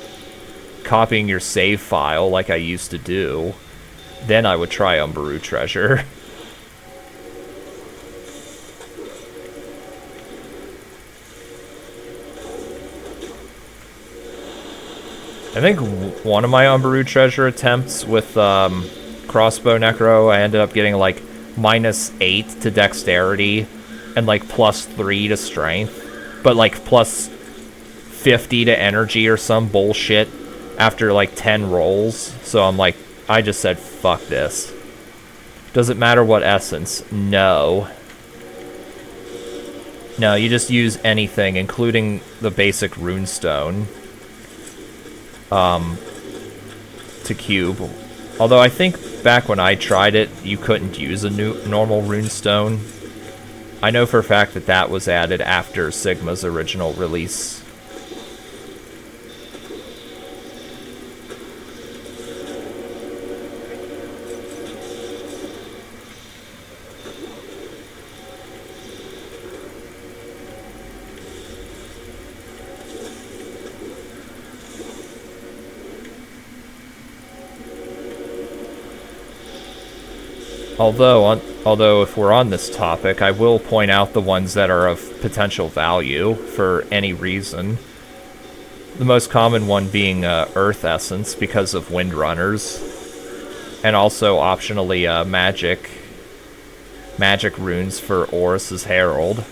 copying your save file like I used to do, then I would try Umbaru Treasure. I think one of my Umbaru Treasure attempts with Crossbow Necro, I ended up getting like -8 to Dexterity and like +3 to Strength, but like +50 to Energy or some bullshit after like 10 rolls. So I'm like, I just said, fuck this. Doesn't matter what essence. No. No, you just use anything, including the basic runestone. To cube. Although I think back when I tried it, you couldn't use a normal runestone. I know for a fact that that was added after Sigma's original release. Although if we're on this topic, I will point out the ones that are of potential value for any reason. The most common one being Earth Essence because of Windrunners, and also optionally magic runes for Horus's Herald.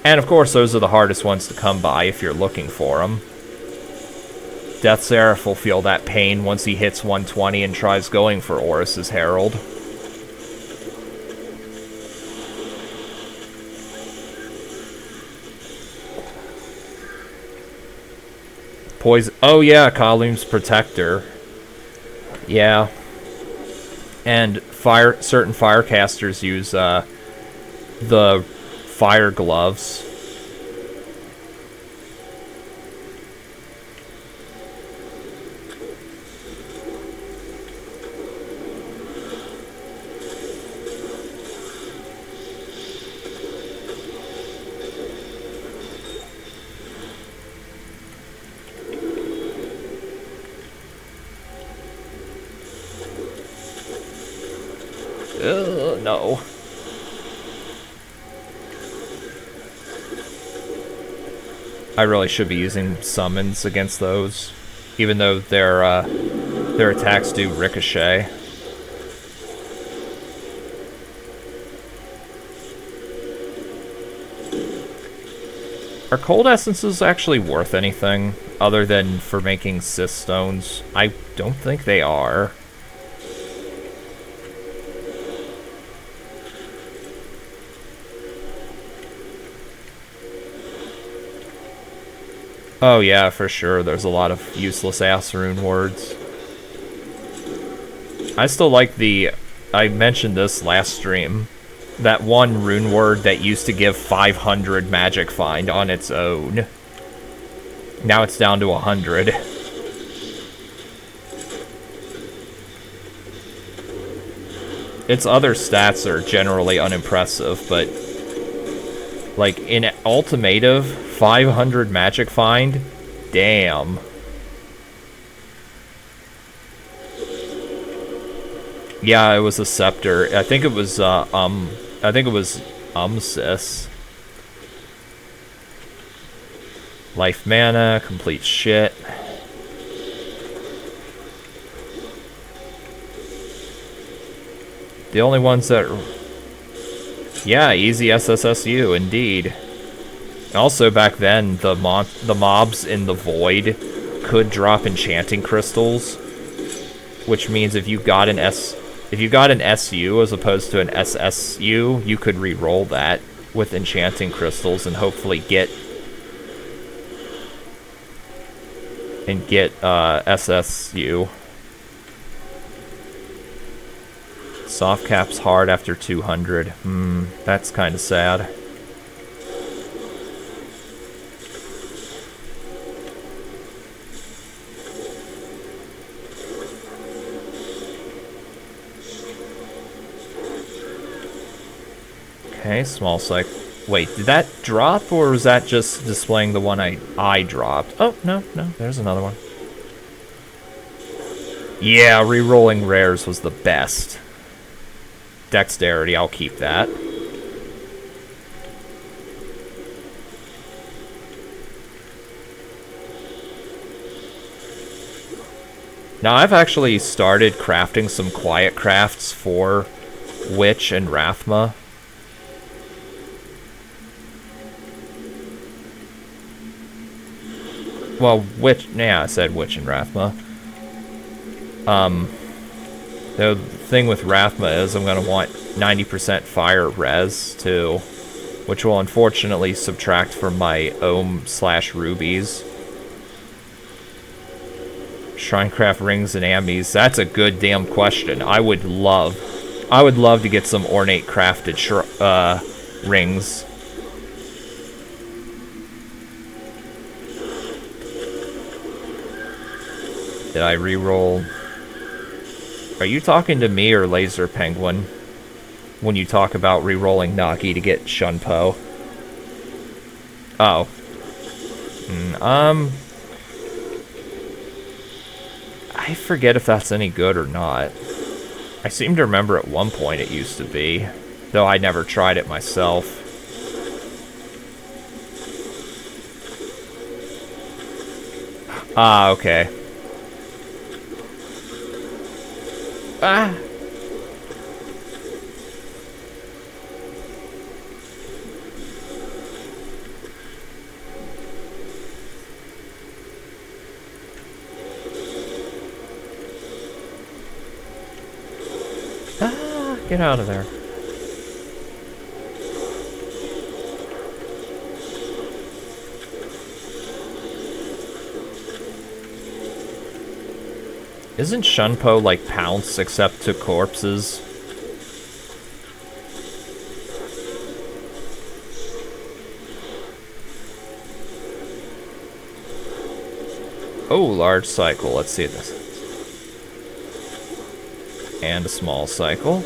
And of course, those are the hardest ones to come by if you're looking for them. Death Seraph will feel that pain once he hits 120 and tries going for Horus's Herald. Poison. Oh yeah, Kaloom's Protector. Yeah. And certain firecasters use the fire gloves. No. I really should be using summons against those, even though their attacks do ricochet. Are cold essences actually worth anything other than for making Sith stones? I don't think they are. Oh yeah, for sure. There's a lot of useless ass rune words. I still like I mentioned this last stream. That one rune word that used to give 500 magic find on its own. Now it's down to 100. Its other stats are generally unimpressive, but like in Ultimative, 500 magic find? Damn. Yeah, it was a scepter. I think it was Umsis. Life mana, complete shit. The only ones that... Yeah, easy SSSU, indeed. Also, back then, the mobs in the Void could drop enchanting crystals, which means if you got an SU as opposed to an SSU, you could re-roll that with enchanting crystals and hopefully get SSU. Soft cap's hard after 200. That's kind of sad. Okay, small psych. Wait, did that drop, or was that just displaying the one I dropped? Oh, no, there's another one. Yeah, re-rolling rares was the best. Dexterity, I'll keep that. Now, I've actually started crafting some quiet crafts for Witch and Rathma. Well, Witch... Yeah, I said Witch and Rathma. The thing with Rathma is I'm going to want 90% fire res, too. Which will unfortunately subtract from my Ohm/rubies. Shinecraft rings and ambies. That's a good damn question. I would love to get some ornate crafted rings. Did I reroll? Are you talking to me or Laser Penguin when you talk about rerolling Nagi to get Shunpo? Oh. I forget if that's any good or not. I seem to remember at one point it used to be, though I never tried it myself. Ah, okay. Ah. Get out of there. Isn't Shunpo like Pounce except to corpses? Oh, large cycle. Let's see this. And a small cycle.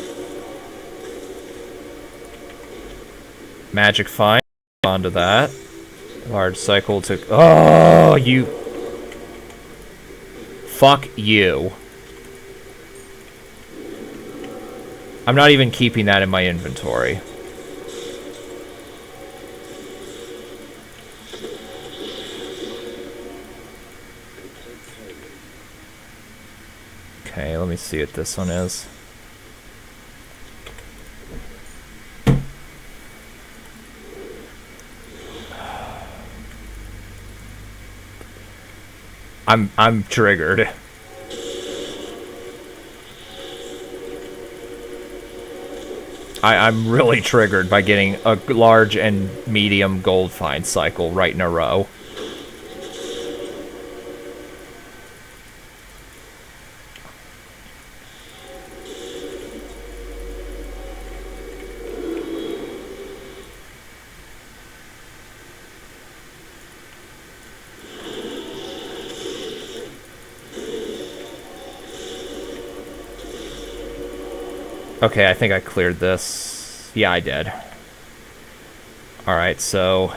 Magic Find. Onto that. Large cycle to... Oh, you... Fuck you. I'm not even keeping that in my inventory. Okay, let me see what this one is. I'm triggered. I'm really triggered by getting a large and medium gold find cycle right in a row. Okay, I think I cleared this. Yeah, I did. Alright, so...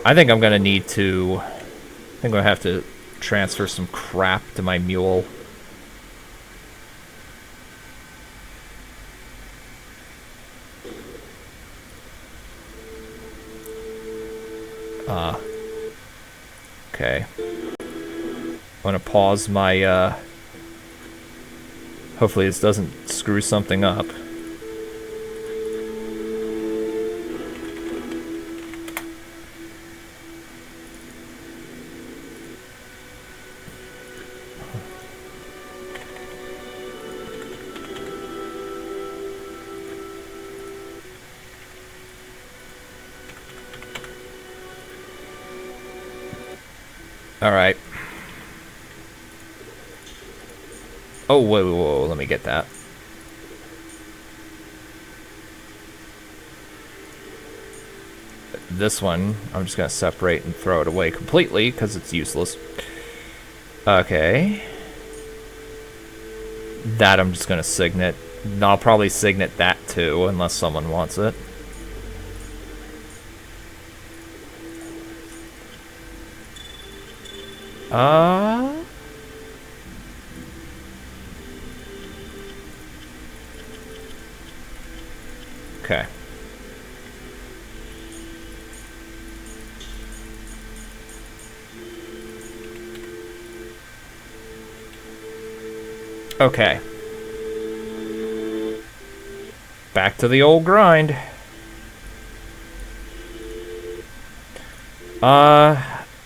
I think I'm gonna need to... I think I'm gonna have to transfer some crap to my mule. Okay. I'm gonna pause my, hopefully this doesn't screw something up. Alright. Oh, whoa, let me get that. This one, I'm just gonna separate and throw it away completely, because it's useless. Okay. That I'm just gonna signet. And I'll probably signet that too, unless someone wants it. Okay. Okay. Back to the old grind.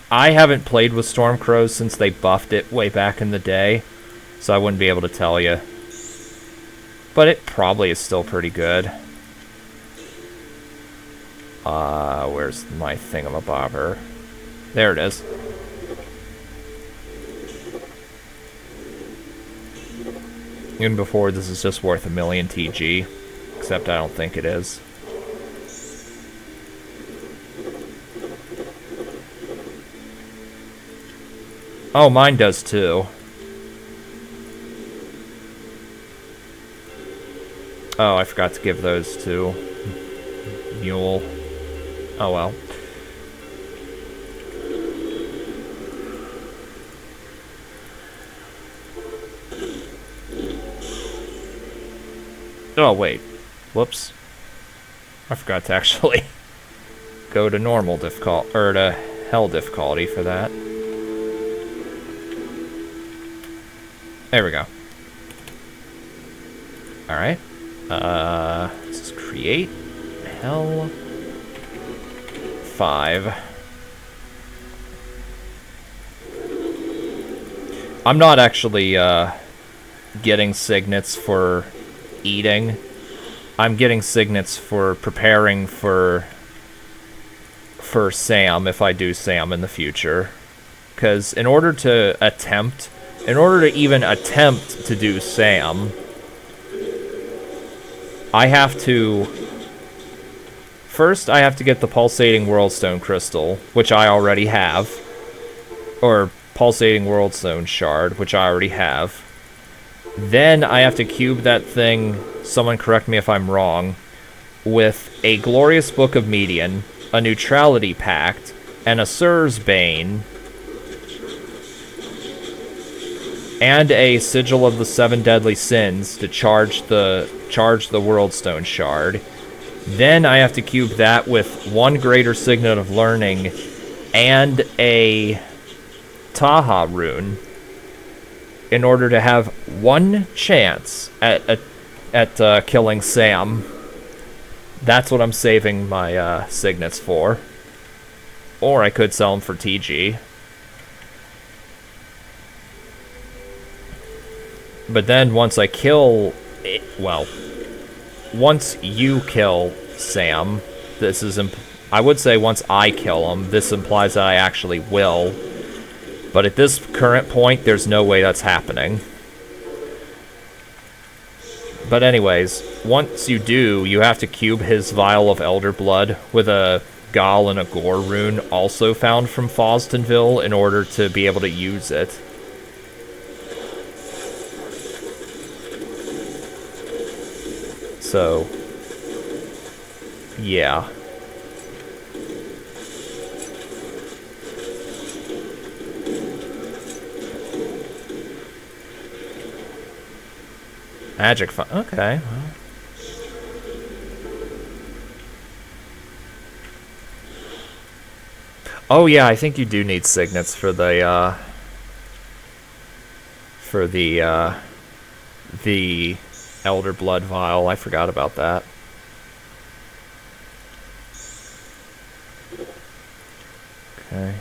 I haven't played with Stormcrows since they buffed it way back in the day, so I wouldn't be able to tell you. But it probably is still pretty good. Where's my thingamabobber? There it is. Even before, this is just worth 1,000,000 TG. Except I don't think it is. Oh, mine does too. Oh, I forgot to give those to Mule. Oh well. Oh, wait. Whoops. I forgot to actually go to normal difficulty, or to hell difficulty for that. There we go. Alright. Let's create hell 5. I'm not actually, getting signets for eating. I'm getting signets for preparing for Sam if I do Sam in the future. Because in order to even attempt to do Sam, I have to... First, I have to get the Pulsating Worldstone Crystal, which I already have. Or Pulsating Worldstone Shard, which I already have. Then I have to cube that thing, someone correct me if I'm wrong, with a Glorious Book of Median, a Neutrality Pact, and a Sur's Bane, and a Sigil of the Seven Deadly Sins to charge the Worldstone Shard. Then I have to cube that with one Greater Signet of Learning and a Taha rune in order to have one chance at killing Sam. That's what I'm saving my signets for. Or I could sell them for TG. But then once I kill... well, once you kill Sam, this is... I would say once I kill him, this implies that I actually will. But at this current point, there's no way that's happening. But anyways, once you do, you have to cube his Vial of Elder Blood with a Gal and a Gore rune also found from Fostonville in order to be able to use it. So, yeah. Magic fun. Okay. Well. Oh yeah, I think you do need signets for the Elder Blood Vial. I forgot about that. Okay.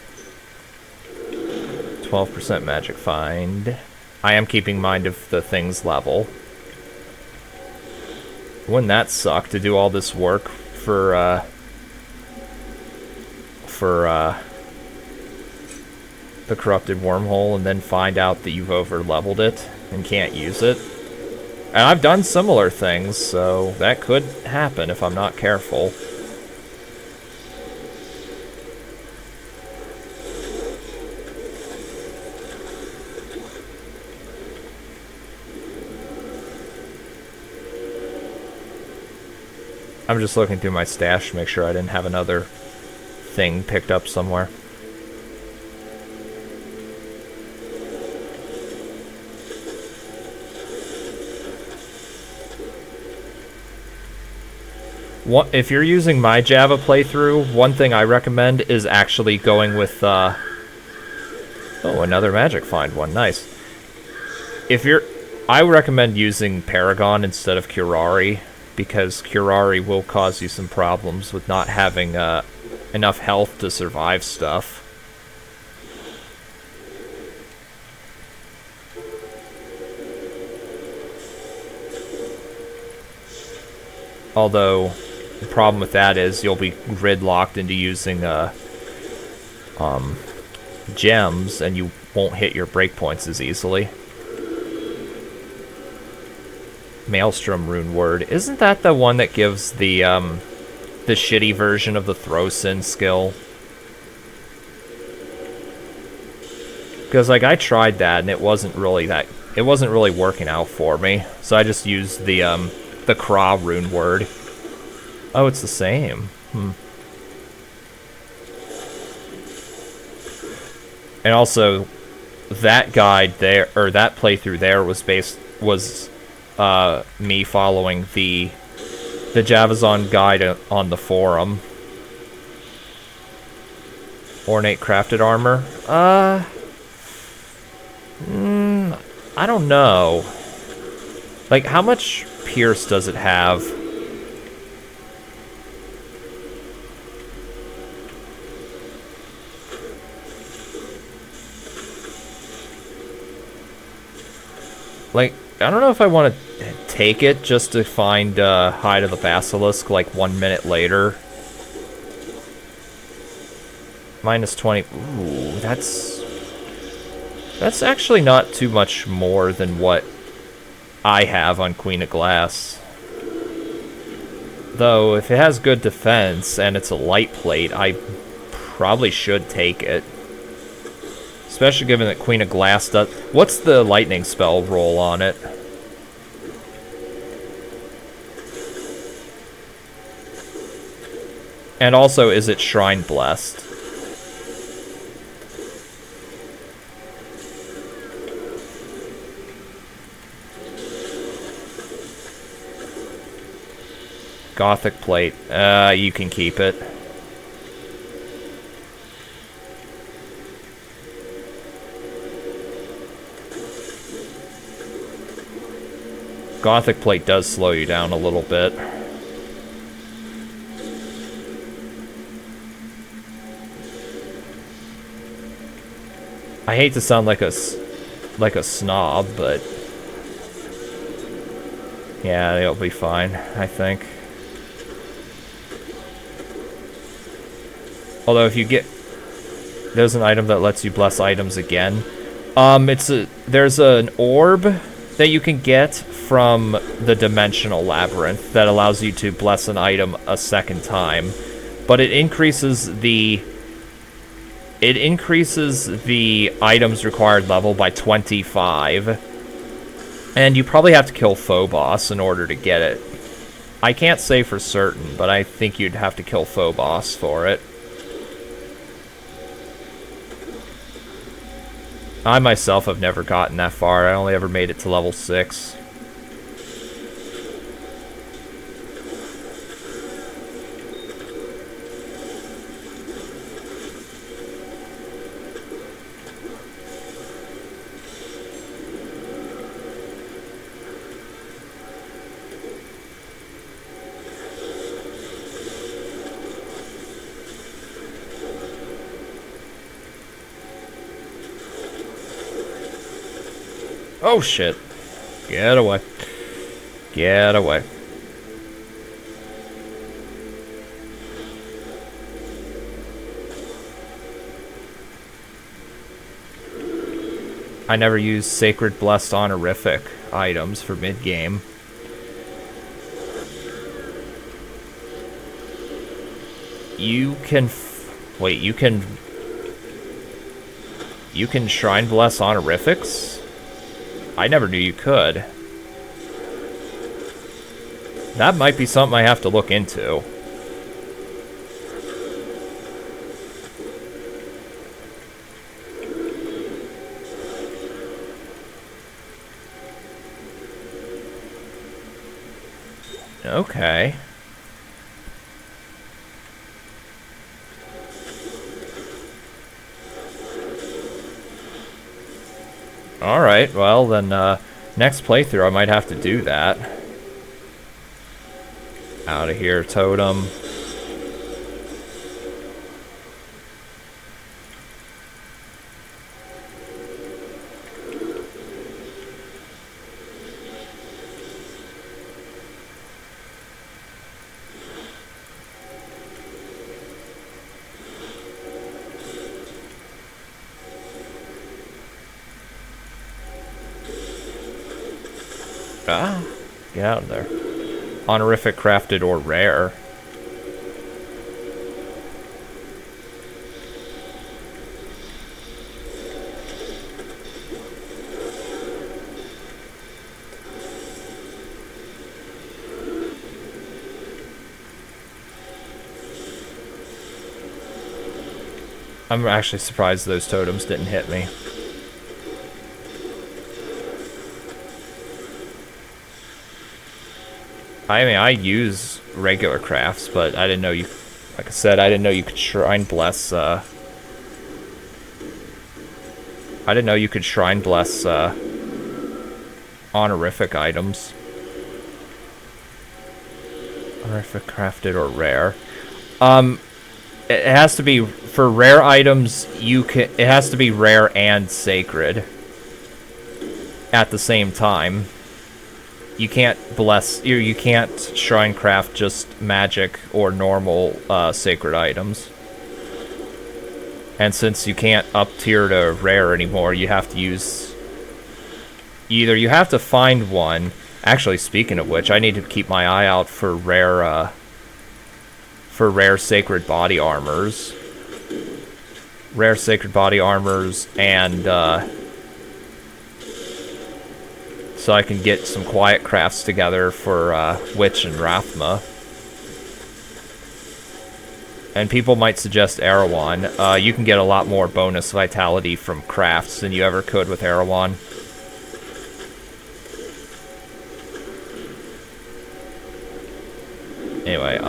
12% magic find. I am keeping mind of the thing's level. Wouldn't that suck to do all this work for the corrupted wormhole and then find out that you've over-leveled it and can't use it? And I've done similar things, so that could happen if I'm not careful. I'm just looking through my stash to make sure I didn't have another thing picked up somewhere. If you're using my Java playthrough, one thing I recommend is actually going with, oh, another magic find one, nice. I recommend using Paragon instead of Curari, because Curari will cause you some problems with not having, enough health to survive stuff. Although, the problem with that is you'll be gridlocked into using gems, and you won't hit your breakpoints as easily. Maelstrom rune word. Isn't that the one that gives the shitty version of the throw sin skill? Because like I tried that and it wasn't really working out for me. So I just used the Kra rune word. Oh, it's the same. And also, that guide there, or that playthrough there, was me following the Javazon guide on the forum. Ornate crafted armor. I don't know. Like, how much pierce does it have? Like, I don't know if I want to take it just to find Hide of the Basilisk like 1 minute later. Minus 20. Ooh, that's actually not too much more than what I have on Queen of Glass. Though, if it has good defense and it's a light plate, I probably should take it. Especially given that Queen of Glass does... What's the lightning spell roll on it? And also, is it Shrine Blessed? Gothic plate. You can keep it. Gothic plate does slow you down a little bit. I hate to sound like a snob, but yeah, it'll be fine, I think. Although if you get... There's an item that lets you bless items again. There's an orb that you can get from the Dimensional Labyrinth that allows you to bless an item a second time. But it increases the item's required level by 25. And you probably have to kill Phobos in order to get it. I can't say for certain, but I think you'd have to kill Phobos for it. I myself have never gotten that far. I only ever made it to level 6. Oh shit. Get away. Get away. I never use Sacred Blessed Honorific items for mid-game. You can... Wait, you can Shrine Bless Honorifics? I never knew you could. That might be something I have to look into. Okay. Alright, well then, next playthrough I might have to do that. Out of here, totem. Ah, get out of there. Honorific, crafted, or rare. I'm actually surprised those totems didn't hit me. I mean, I use regular crafts, but I didn't know you... Like I said, I didn't know you could Shrine Bless, I didn't know you could Shrine Bless, honorific items. Honorific, crafted, or rare. It has to be... For rare items, you can... It has to be rare and sacred. At the same time. You can't bless... You can't shrine craft just magic or normal sacred items. And since you can't up tier to rare anymore, you have to use... Either you have to find one... Actually, speaking of which, I need to keep my eye out for rare sacred body armors. Rare sacred body armors and... So I can get some quiet crafts together for Witch and Rathma. And people might suggest Erewhon. You can get a lot more bonus vitality from crafts than you ever could with Erewhon. Anyway,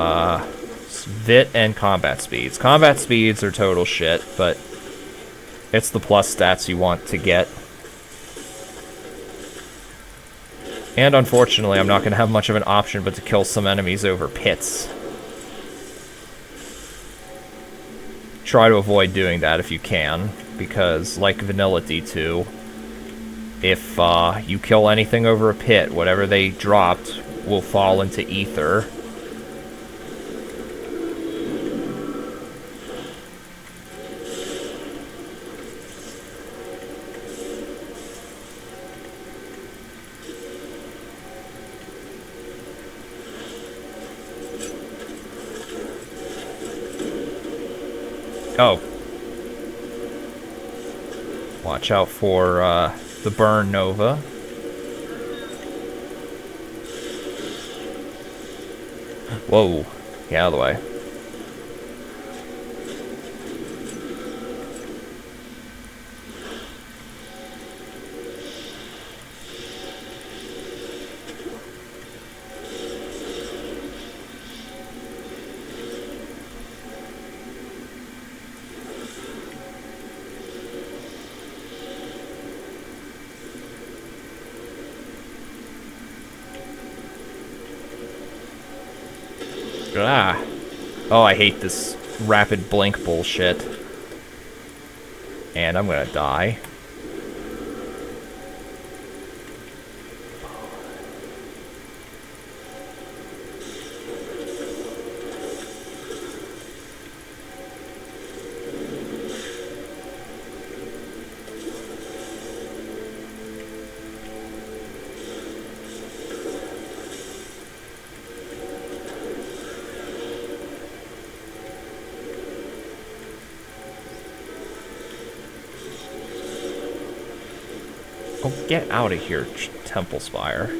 Vit and combat speeds. Combat speeds are total shit, but it's the plus stats you want to get. And unfortunately, I'm not going to have much of an option but to kill some enemies over pits. Try to avoid doing that if you can, because like Vanilla D2, if you kill anything over a pit, whatever they dropped will fall into ether. Oh. Watch out for the Burn Nova. Whoa. Get out of the way. Ah. Oh, I hate this rapid blink bullshit. And I'm gonna die. Oh, get out of here, Temple Spire.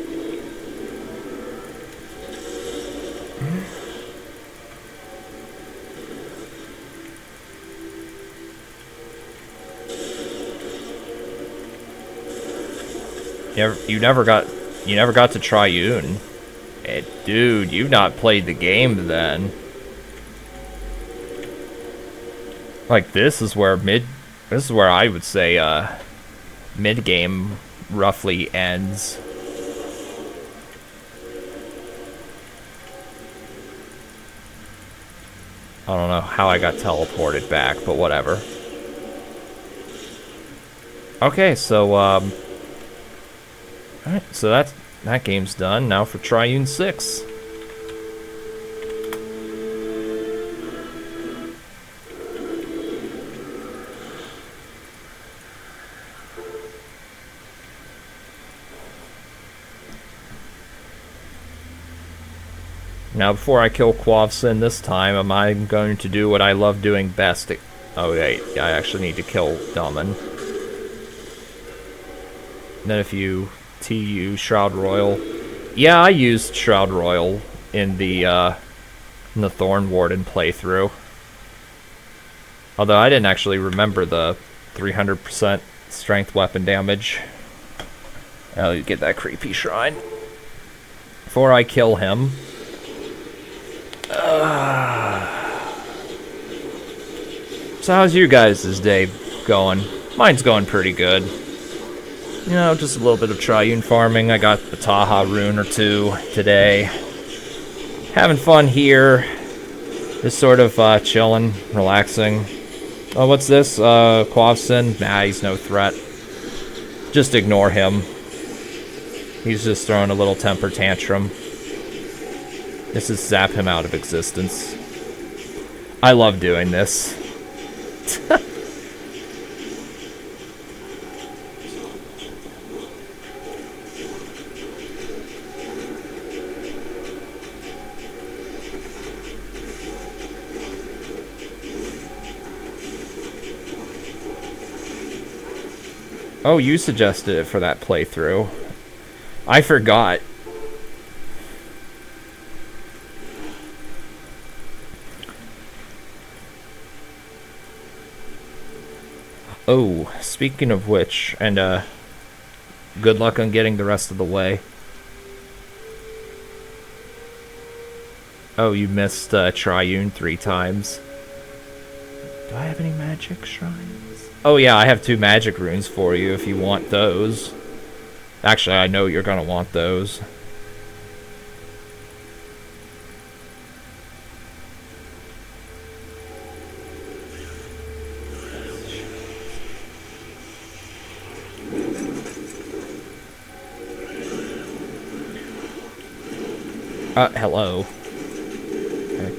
You never got to Triune. Hey, dude, you've not played the game then. Like this is where I would say mid-game roughly ends. I don't know how I got teleported back, but whatever. Okay, so, alright, so that game's done. Now for Triune 6. Now, before I kill Quavsin this time, I'm going to do what I love doing best. Oh, wait, I actually need to kill Duman. And then if you TU Shroud Royal. Yeah, I used Shroud Royal in the Thorn Warden playthrough. Although I didn't actually remember the 300% strength weapon damage. I'll get that creepy shrine. Before I kill him. So how's you guys' day going? Mine's going pretty good. You know, just a little bit of Triune farming. I got the Taha rune or two today. Having fun here. Just sort of chilling, relaxing. Oh, what's this? Quavsin? Nah, he's no threat. Just ignore him. He's just throwing a little temper tantrum. This is zap him out of existence. I love doing this. Oh, you suggested it for that playthrough. I forgot. Oh, speaking of which, and good luck on getting the rest of the way. Oh, you missed Triune 3 times. Do I have any magic shrines? Oh yeah, I have 2 magic runes for you if you want those. Actually, I know you're gonna want those. Hello. Okay.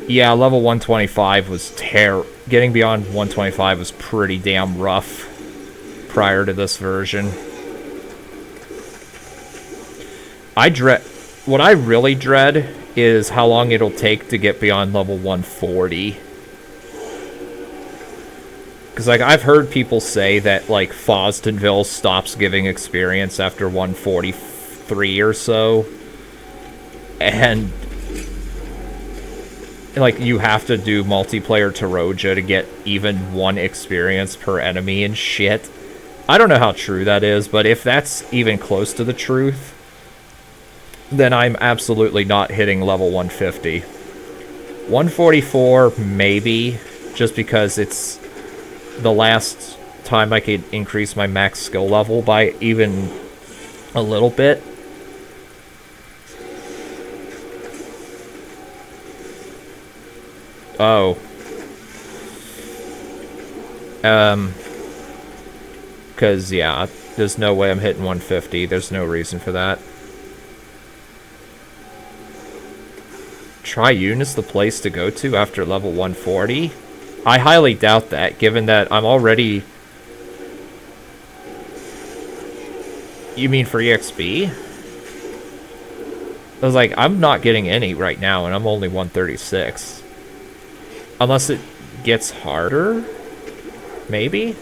Yeah, level 125 was getting beyond 125 was pretty damn rough prior to this version. What I really dread is how long it'll take to get beyond level 140. Because, like, I've heard people say that, like, Fostonville stops giving experience after 143 or so. And, like, you have to do multiplayer Taroja to get even 1 experience per enemy and shit. I don't know how true that is, but if that's even close to the truth, then I'm absolutely not hitting level 150. 144, maybe, just because it's the last time I could increase my max skill level by even a little bit. Oh. Because, yeah, there's no way I'm hitting 150. There's no reason for that. Triune is the place to go to after level 140? I highly doubt that, given that I'm already... You mean for EXP? I was like, I'm not getting any right now, and I'm only 136. Unless it gets harder? Maybe?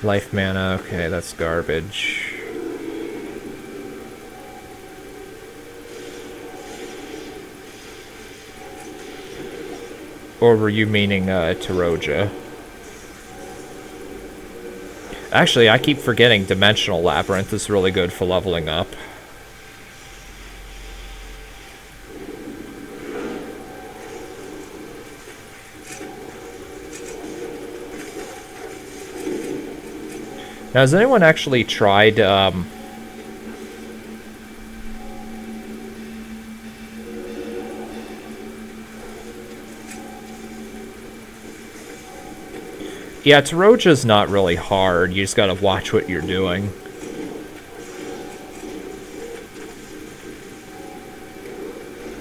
Life mana, okay, that's garbage. Or were you meaning Taroja? Actually, I keep forgetting Dimensional Labyrinth is really good for leveling up. Now, has anyone actually tried, yeah, Taroja's not really hard. You just gotta watch what you're doing.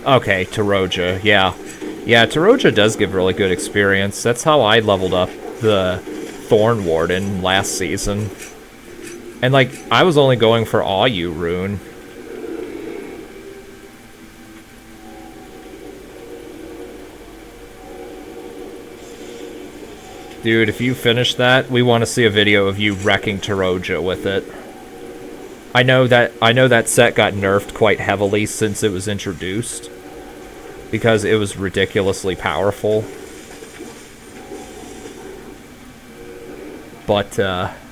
Okay, Taroja, yeah. Yeah, Taroja does give really good experience. That's how I leveled up the Thorn Warden last season. And, like, I was only going for Ayu rune. Dude, if you finish that, we want to see a video of you wrecking Taroja with it. I know that set got nerfed quite heavily since it was introduced, because it was ridiculously powerful. But,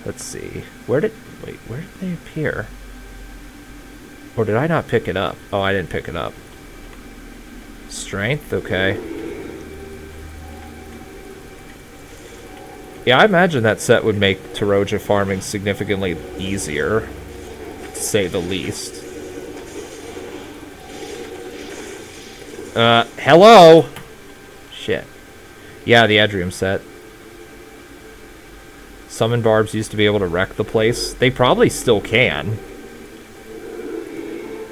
let's see. Where did they appear? Or did I not pick it up? Oh, I didn't pick it up. Strength, okay. Yeah, I imagine that set would make Taroja farming significantly easier, to say the least. Hello? Shit. Yeah, the Edrium set. Summon Barbs used to be able to wreck the place. They probably still can.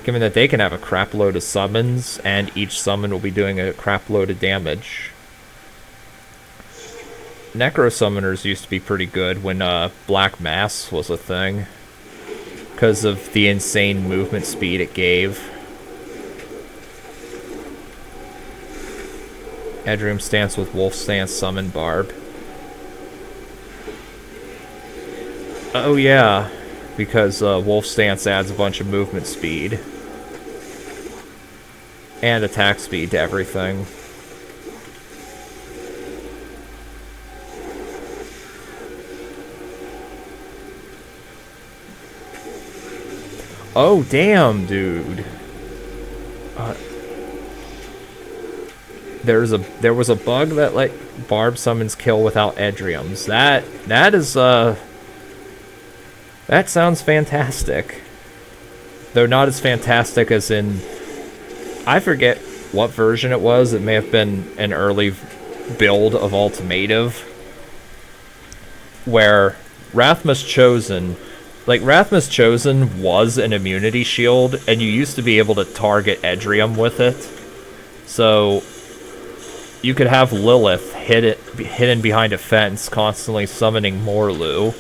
Given that they can have a crap load of summons, and each summon will be doing a crap load of damage. Necro Summoners used to be pretty good when Black Mass was a thing, because of the insane movement speed it gave. Edrium Stance with Wolf Stance Summon Barb. Oh yeah, because Wolf Stance adds a bunch of movement speed. And attack speed to everything. Oh damn, dude. There was a bug that let Barb summons kill without Edriums. That sounds fantastic. Though not as fantastic as in, I forget what version it was. It may have been an early build of Ultimative, where Rathma's Chosen, like, Rathma's Chosen was an immunity shield, and you used to be able to target Edrium with it. So you could have Lilith hidden behind a fence, constantly summoning Morlu.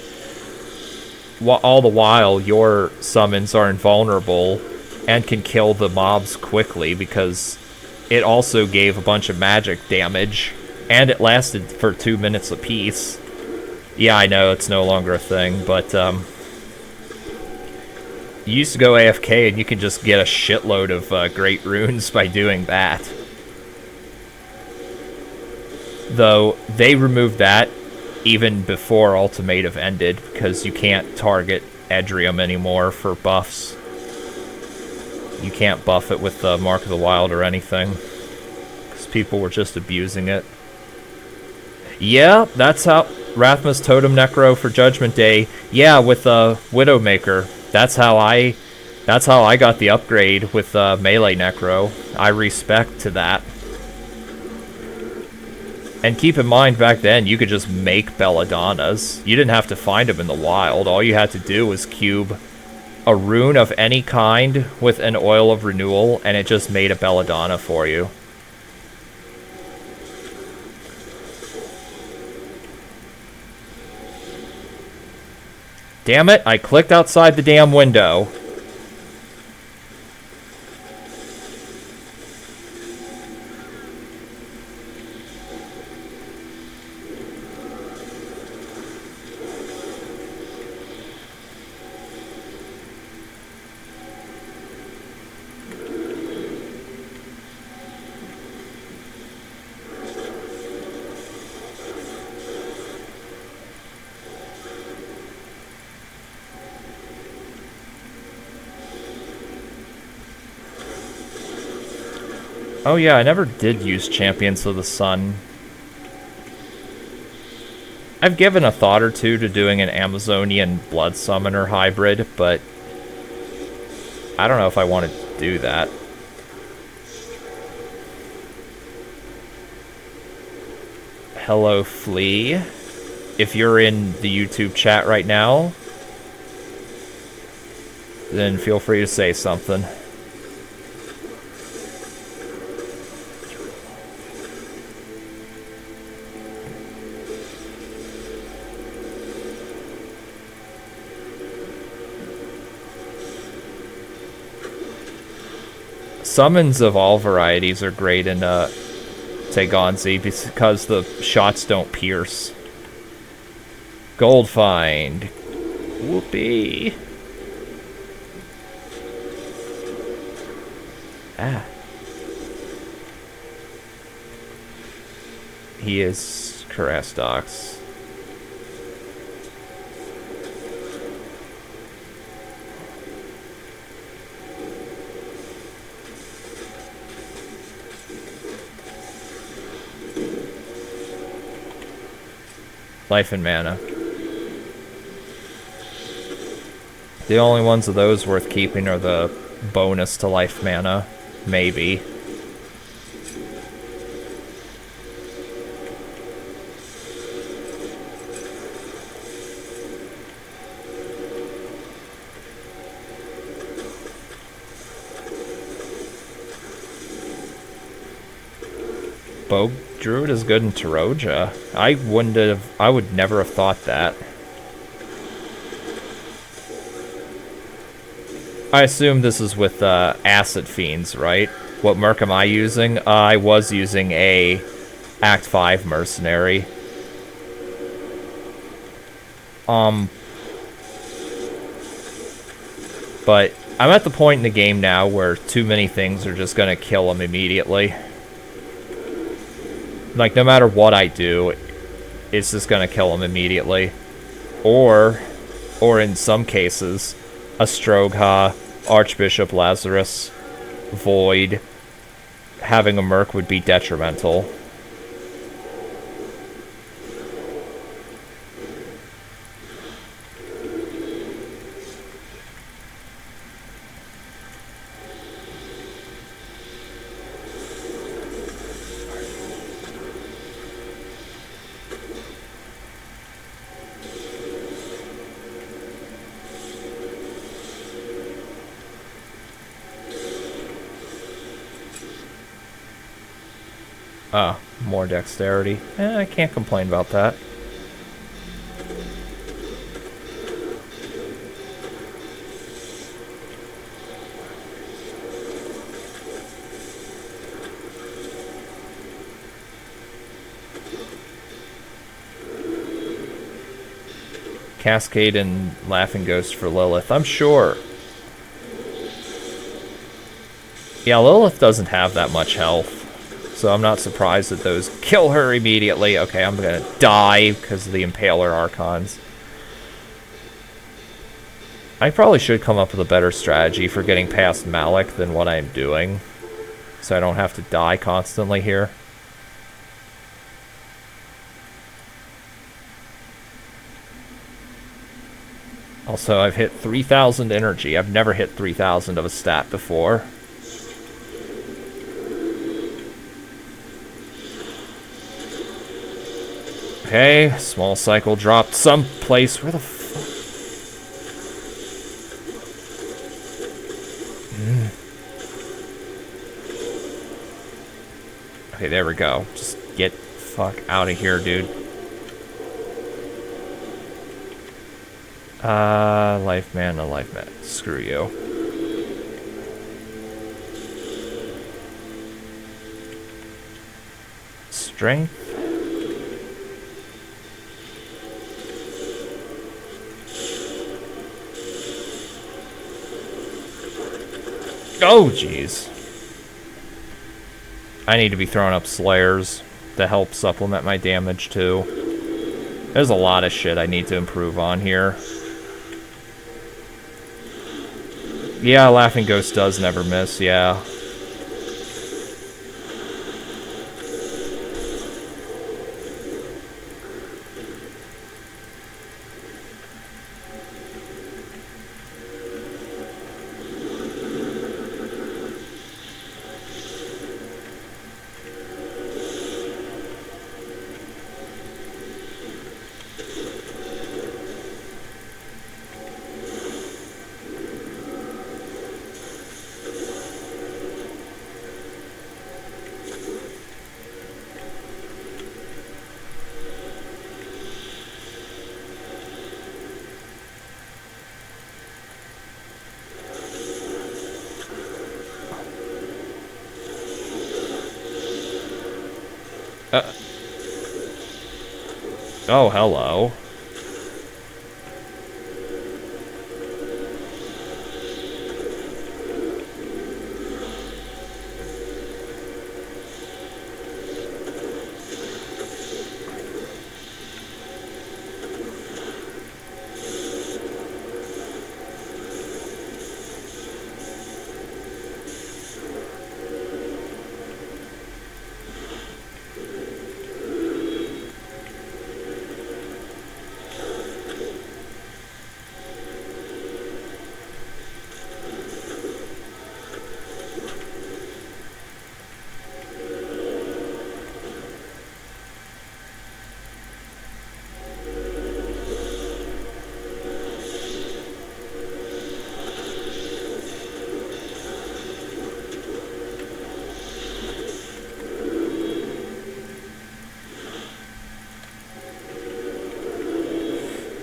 All the while, your summons are invulnerable and can kill the mobs quickly, because it also gave a bunch of magic damage, and it lasted for 2 minutes apiece. Yeah, I know, it's no longer a thing, but you used to go AFK and you can just get a shitload of great runes by doing that. Though, they removed that even before Ultimative ended, because you can't target Edrium anymore for buffs. You can't buff it with the Mark of the Wild or anything, because people were just abusing it. Yeah, that's how Rathma's Totem Necro for Judgment Day. Yeah, with Widowmaker. That's how I got the upgrade with Melee Necro. I respect to that. And keep in mind, back then, you could just make Belladonnas. You didn't have to find them in the wild. All you had to do was cube a rune of any kind with an Oil of Renewal, and it just made a Belladonna for you. Damn it, I clicked outside the damn window. Oh yeah, I never did use Champions of the Sun. I've given a thought or two to doing an Amazonian Blood Summoner hybrid, but I don't know if I want to do that. Hello, Flea. If you're in the YouTube chat right now, then feel free to say something. Summons of all varieties are great in Tegonzi because the shots don't pierce. Gold find. Whoopee. Ah. He is Karastox. Life and mana. The only ones of those worth keeping are the bonus to life mana. Maybe. Bow Druid is good in Taroja. I would never have thought that. I assume this is with Acid Fiends, right? What merc am I using? I was using a Act 5 Mercenary. But I'm at the point in the game now where too many things are just gonna kill him immediately. Like, no matter what I do, it's just gonna kill him immediately. Or in some cases, a Strogha, Archbishop Lazarus, Void, having a merc would be detrimental. More dexterity. I can't complain about that. Cascade and Laughing Ghost for Lilith. I'm sure. Yeah, Lilith doesn't have that much health. So I'm not surprised that those kill her immediately. Okay, I'm gonna die because of the Impaler Archons. I probably should come up with a better strategy for getting past Malik than what I'm doing. So I don't have to die constantly here. Also, I've hit 3,000 energy. I've never hit 3,000 of a stat before. Okay, small cycle dropped someplace. Where the fuck? Okay, there we go. Just get fuck out of here, dude. Life mana. Screw you. Strength. Oh, jeez. I need to be throwing up Slayers to help supplement my damage, too. There's a lot of shit I need to improve on here. Yeah, Laughing Ghost does never miss, yeah. Oh, hello.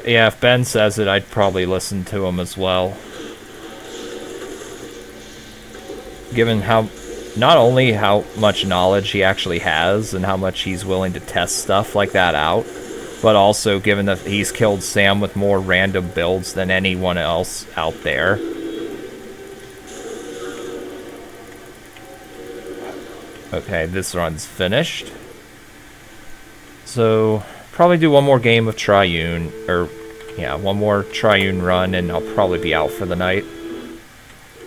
Yeah, if Ben says it, I'd probably listen to him as well. Given how, not only how much knowledge he actually has and how much he's willing to test stuff like that out, but also given that he's killed Sam with more random builds than anyone else out there. Okay, this run's finished. So, probably do one more game of Triune, or yeah, one more Triune run, and I'll probably be out for the night.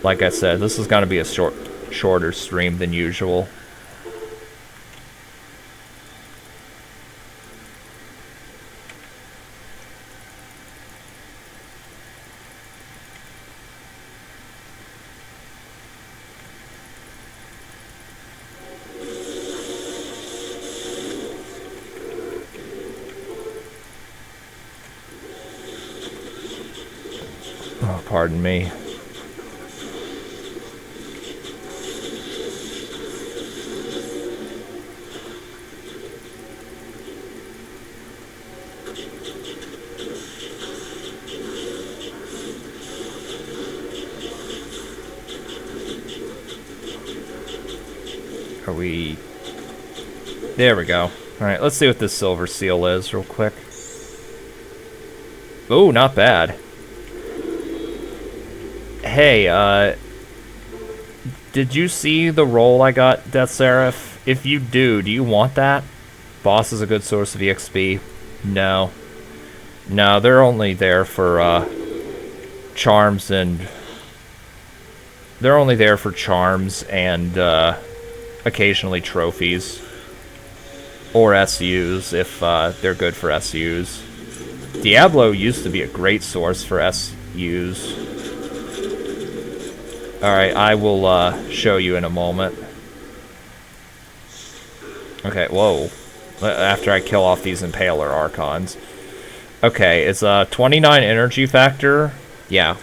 Like I said, this is going to be a shorter stream than usual. Oh, pardon me. Are we... There we go. Alright, let's see what this silver seal is real quick. Oh, not bad. Hey, did you see the roll I got, Death Seraph? If you do you want that? Boss is a good source of EXP. No. No, they're only there for, charms and... They're only there for charms and, occasionally trophies. Or SUs, if, they're good for SUs. Diablo used to be a great source for SUs. Alright, I will, show you in a moment. Okay, whoa. After I kill off these Impaler Archons. Okay, it's a 29 energy factor. Yeah.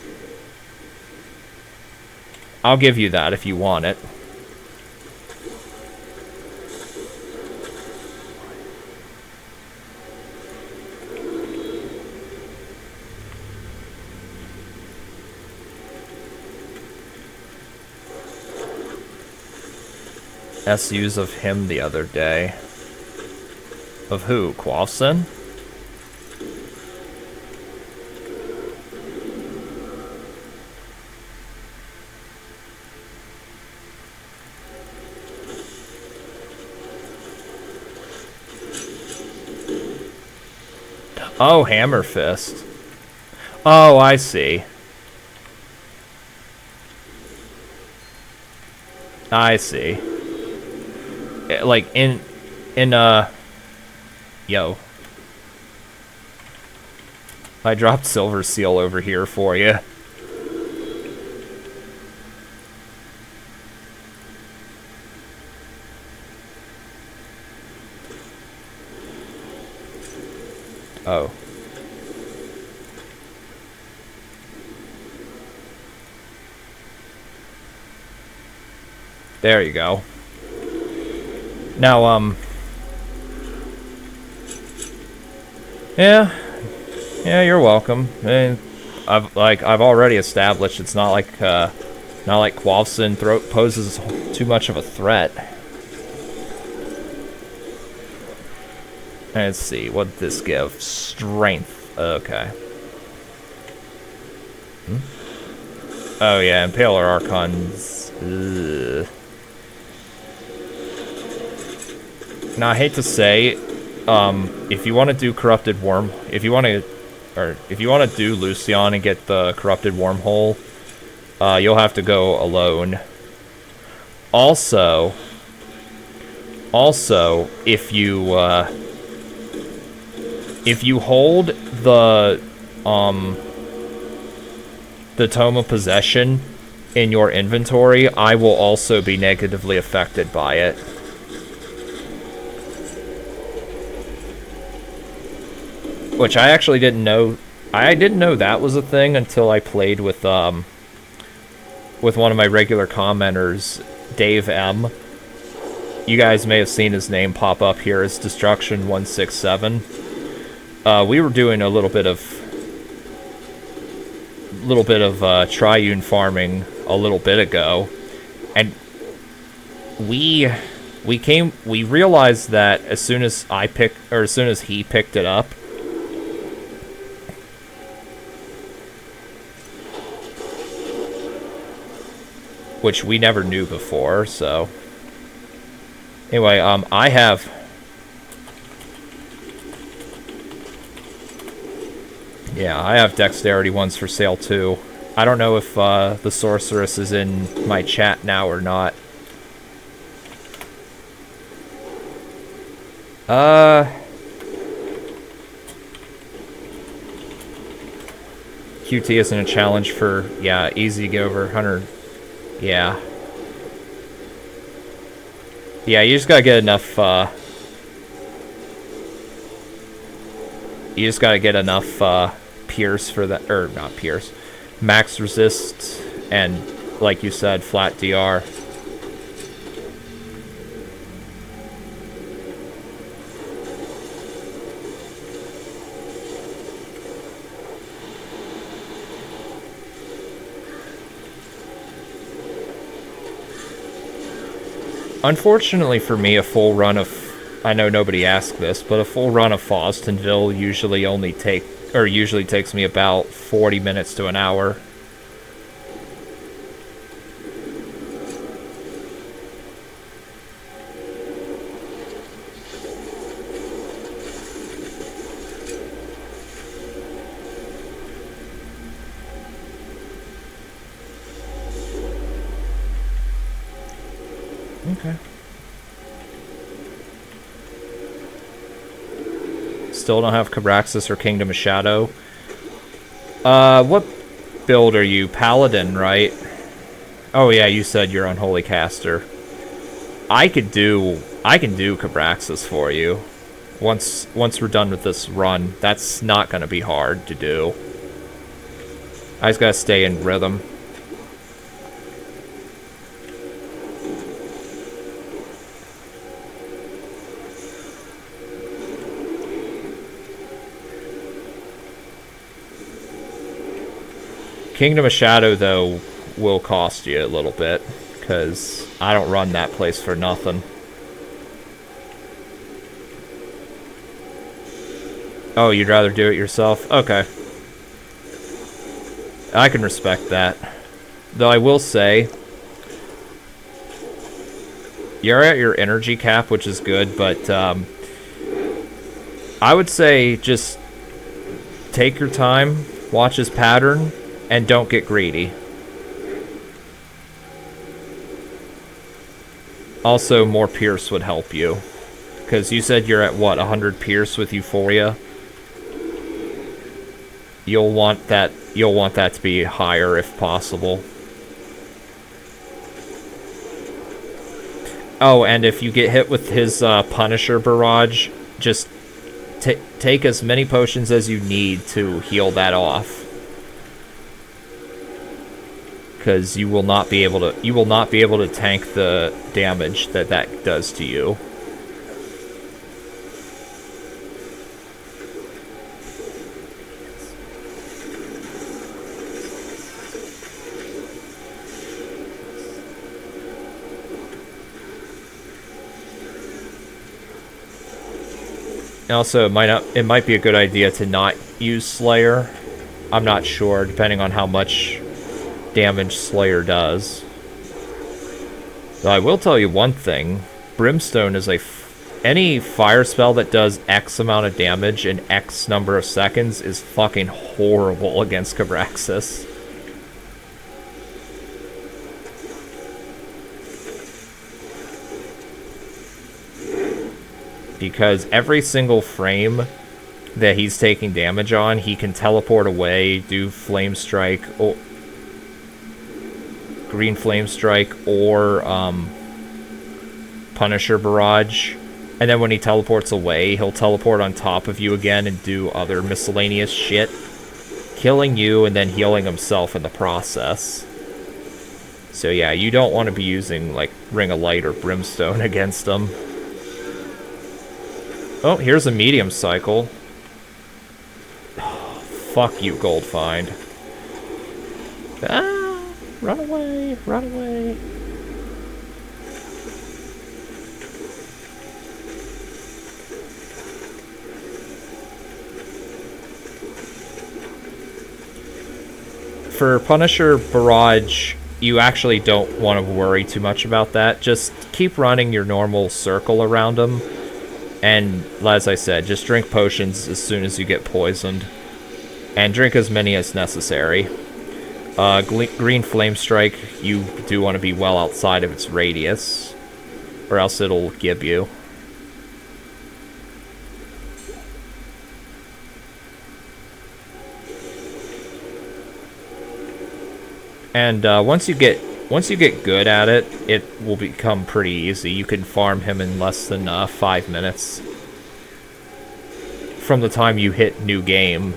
I'll give you that if you want it. SUs of him the other day. Of who? Qualfson? Oh, Hammer Fist. Oh, I see. I see. Like, yo. I dropped Silver Seal over here for you. Oh. There you go. Now, yeah, you're welcome. And I've already established it's not like Qualfson poses too much of a threat. Let's see, what did this give? Strength. Okay. Oh yeah, Impaler Archons. Ugh. Now I hate to say, if you want to do Corrupted Worm, if you want to do Lucian and get the Corrupted Wormhole, you'll have to go alone. Also, if you hold the Tome of Possession in your inventory, I will also be negatively affected by it. Which I actually didn't know. I didn't know that was a thing until I played with one of my regular commenters, Dave M. You guys may have seen his name pop up here as Destruction167. We were doing a little bit of Triune farming a little bit ago, and we realized that as soon as he picked it up, which we never knew before. So anyway, I have dexterity ones for sale too. I don't know if the sorceress is in my chat now or not. QT isn't a challenge for, easy to get over 100. Yeah. Yeah, you just gotta get enough, Pierce for that, or not Pierce, max resist, and, like you said, flat DR. Unfortunately for me, a full run of, I know nobody asked this, but a full run of Fostonville usually takes me about 40 minutes to an hour. Okay. Still don't have Cabraxis or Kingdom of Shadow. What build are you? Paladin, right? Oh yeah, you said you're Unholy Caster. I can do Cabraxis for you. Once we're done with this run, that's not gonna be hard to do. I just gotta stay in rhythm. Kingdom of Shadow, though, will cost you a little bit, because I don't run that place for nothing. Oh, you'd rather do it yourself? Okay. I can respect that. Though I will say, you're at your energy cap, which is good, but I would say just take your time, watch his pattern, and don't get greedy. Also, more Pierce would help you. Because you said you're at, what, 100 Pierce with Euphoria? You'll want that to be higher if possible. Oh, and if you get hit with his Punisher Barrage, just take as many potions as you need to heal that off. Because you will not be able to tank the damage that does to you. And also, it might be a good idea to not use Slayer. I'm not sure, depending on how much damage Slayer does. Though I will tell you one thing. Brimstone is any fire spell that does X amount of damage in X number of seconds is fucking horrible against Cabraxis. Because every single frame that he's taking damage on, he can teleport away, do Flame Strike, or Green Flame Strike, or Punisher Barrage. And then when he teleports away, he'll teleport on top of you again and do other miscellaneous shit, killing you and then healing himself in the process. So yeah, you don't want to be using, like, Ring of Light or Brimstone against him. Oh, here's a medium cycle. Oh, fuck you, Gold Find. Ah, run away, run away. For Punisher Barrage, you actually don't want to worry too much about that. Just keep running your normal circle around him. And, as I said, just drink potions as soon as you get poisoned. And drink as many as necessary. Green Flame Strike, you do want to be well outside of its radius. Or else it'll gib you. And once you get good at it, it will become pretty easy. You can farm him in less than 5 minutes. From the time you hit new game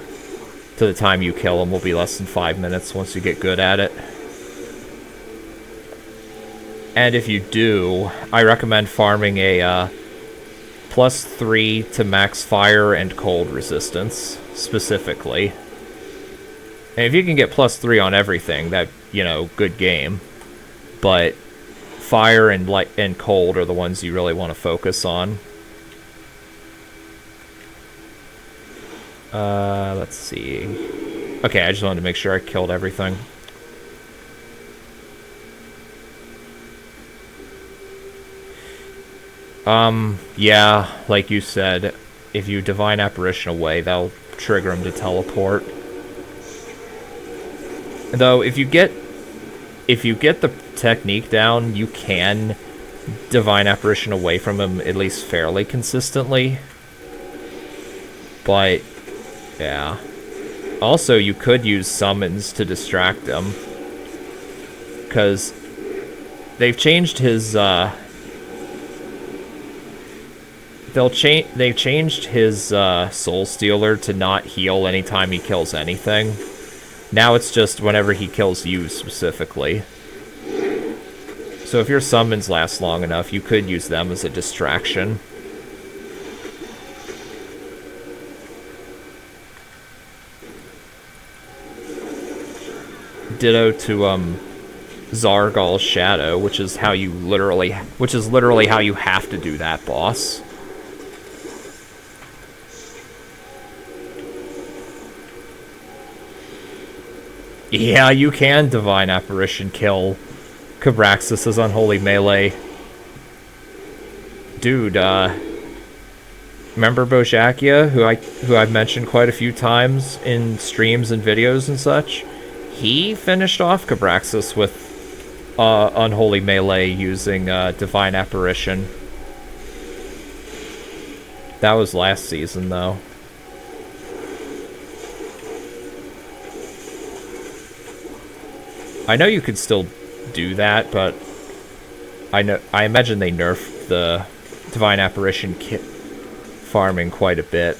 to the time you kill him will be less than 5 minutes once you get good at it. And if you do, I recommend farming a +3 to max fire and cold resistance, specifically. And if you can get +3 on everything, that, you know, good game. But fire and light and cold are the ones you really want to focus on. Let's see. Okay, I just wanted to make sure I killed everything. Yeah, like you said, if you Divine Apparition away, that'll trigger him to teleport. Though, if you get the technique down, you can Divine Apparition away from him at least fairly consistently. But, yeah. Also, you could use summons to distract him. Because they've changed his, they've changed his Soul Stealer to not heal anytime he kills anything. Now it's just whenever he kills you specifically. So if your summons last long enough, you could use them as a distraction. Ditto to Zargal's Shadow, which is literally how you have to do that boss. Yeah, you can Divine Apparition kill Cabraxis' Unholy Melee. Dude, remember Bojakia, who I've mentioned quite a few times in streams and videos and such? He finished off Cabraxis with Unholy Melee using Divine Apparition. That was last season, though. I know you could still do that, but I imagine they nerfed the Divine Apparition kit farming quite a bit.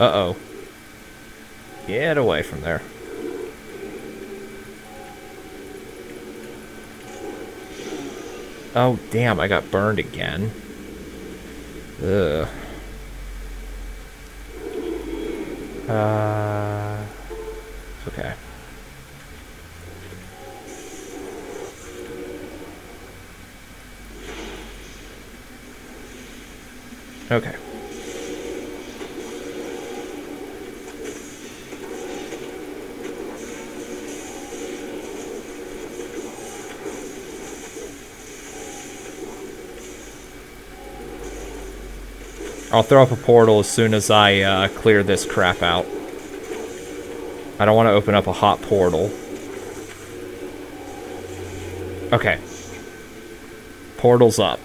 Uh-oh. Get away from there. Oh, damn, I got burned again. Ugh. Okay. Okay. I'll throw up a portal as soon as I clear this crap out. I don't want to open up a hot portal. Okay. Portal's up.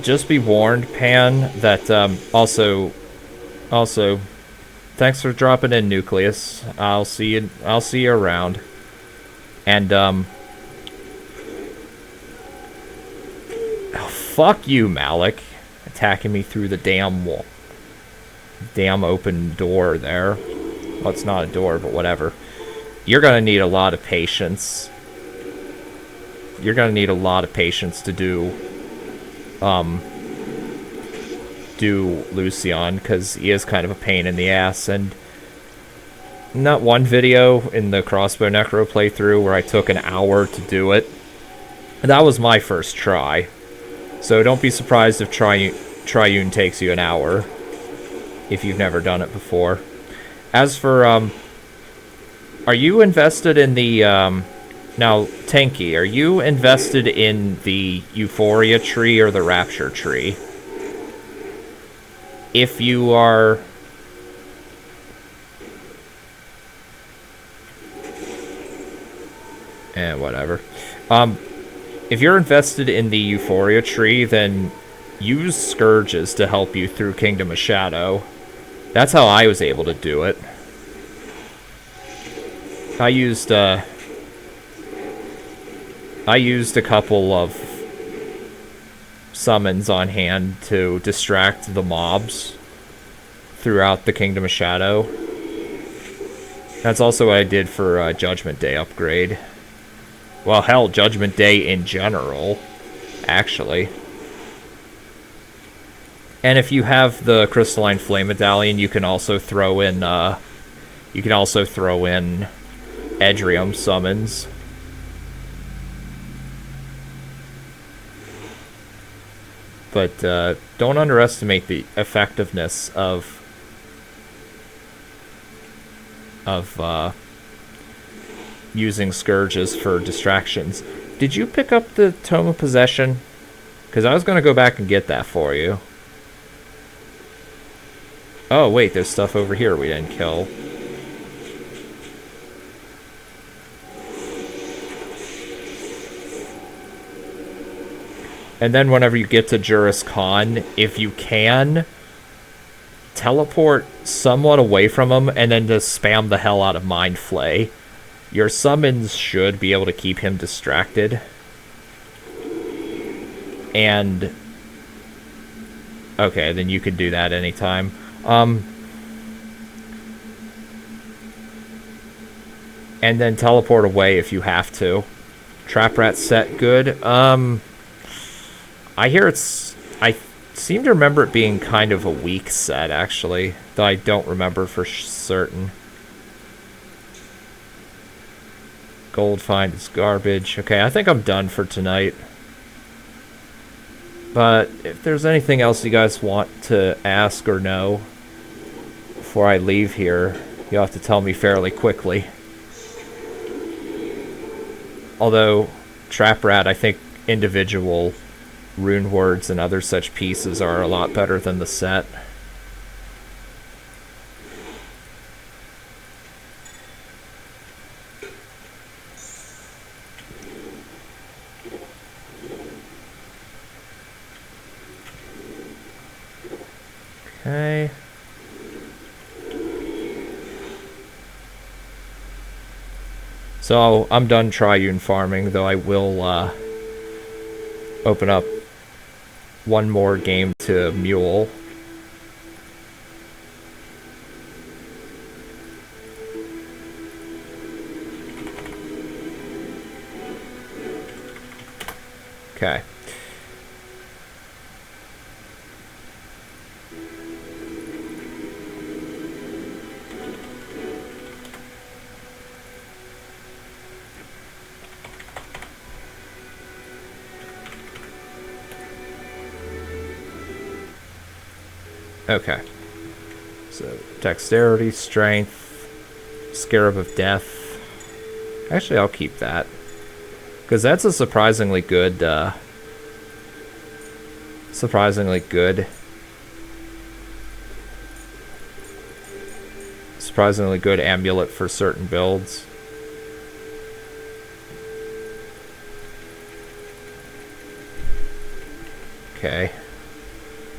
Just be warned, Pan, that also, thanks for dropping in, Nucleus. I'll see you around. And oh, fuck you, Malik, attacking me through the damn wall, damn open door there. Well, it's not a door, but whatever. You're gonna need a lot of patience. You're gonna need a lot of patience to do Lucian, because he is kind of a pain in the ass. And not one video in the Crossbow Necro playthrough where I took an hour to do it, and that was my first try. So don't be surprised if Triune takes you an hour if you've never done it before. As for are you invested in the now, Tanky, are you invested in the Euphoria tree or the Rapture tree? If you are... whatever. If you're invested in the Euphoria tree, then use Scourges to help you through Kingdom of Shadow. That's how I was able to do it. I used a couple of summons on hand to distract the mobs throughout the Kingdom of Shadow. That's also what I did for Judgment Day upgrade. Well, hell, Judgment Day in general, actually. And if you have the Crystalline Flame Medallion, you can also throw in Edrium summons. But don't underestimate the effectiveness of using Scourges for distractions. Did you pick up the Tome of Possession? Because I was going to go back and get that for you. Oh, wait, there's stuff over here we didn't kill. And then whenever you get to Juris Khan, if you can, teleport somewhat away from him and then just spam the hell out of Mind Flay. Your summons should be able to keep him distracted. And... okay, then you can do that anytime. And then teleport away if you have to. Trap Rat set good. I hear it's... I seem to remember it being kind of a weak set, actually. Though I don't remember for certain. Gold find is garbage. Okay, I think I'm done for tonight. But if there's anything else you guys want to ask or know before I leave here, you'll have to tell me fairly quickly. Although, Trap Rat, I think individual rune words and other such pieces are a lot better than the set. Okay. So I'm done Triune farming, though I will open up one more game to Mule. Okay. Okay. So, dexterity, strength, Scarab of Death. Actually, I'll keep that. Because that's a surprisingly good amulet for certain builds. Okay.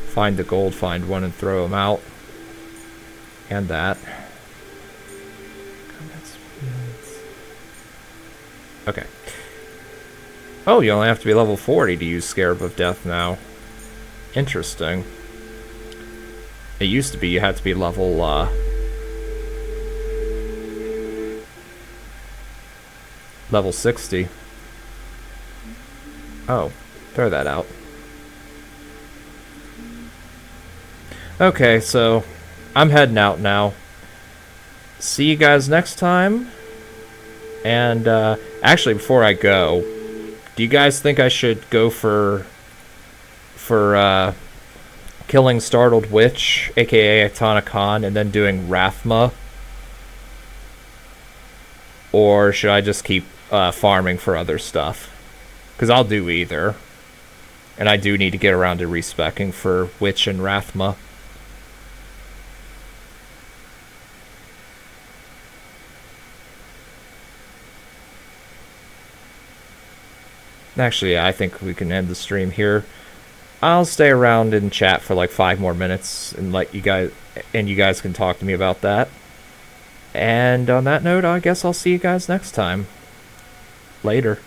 Find the gold, find one, and throw them out. And that. Okay. Oh, you only have to be level 40 to use Scarab of Death now. Interesting. It used to be you had to be level, level 60. Oh, throw that out. Okay, so I'm heading out now. See you guys next time. And, actually, before I go, do you guys think I should go for killing Startled Witch, aka Atana Khan, and then doing Rathma? Or should I just keep farming for other stuff? Because I'll do either. And I do need to get around to respecking for Witch and Rathma. Actually, yeah, I think we can end the stream here. I'll stay around and chat for like 5 more minutes and let you guys, and you guys can talk to me about that. And on that note, I guess I'll see you guys next time. Later.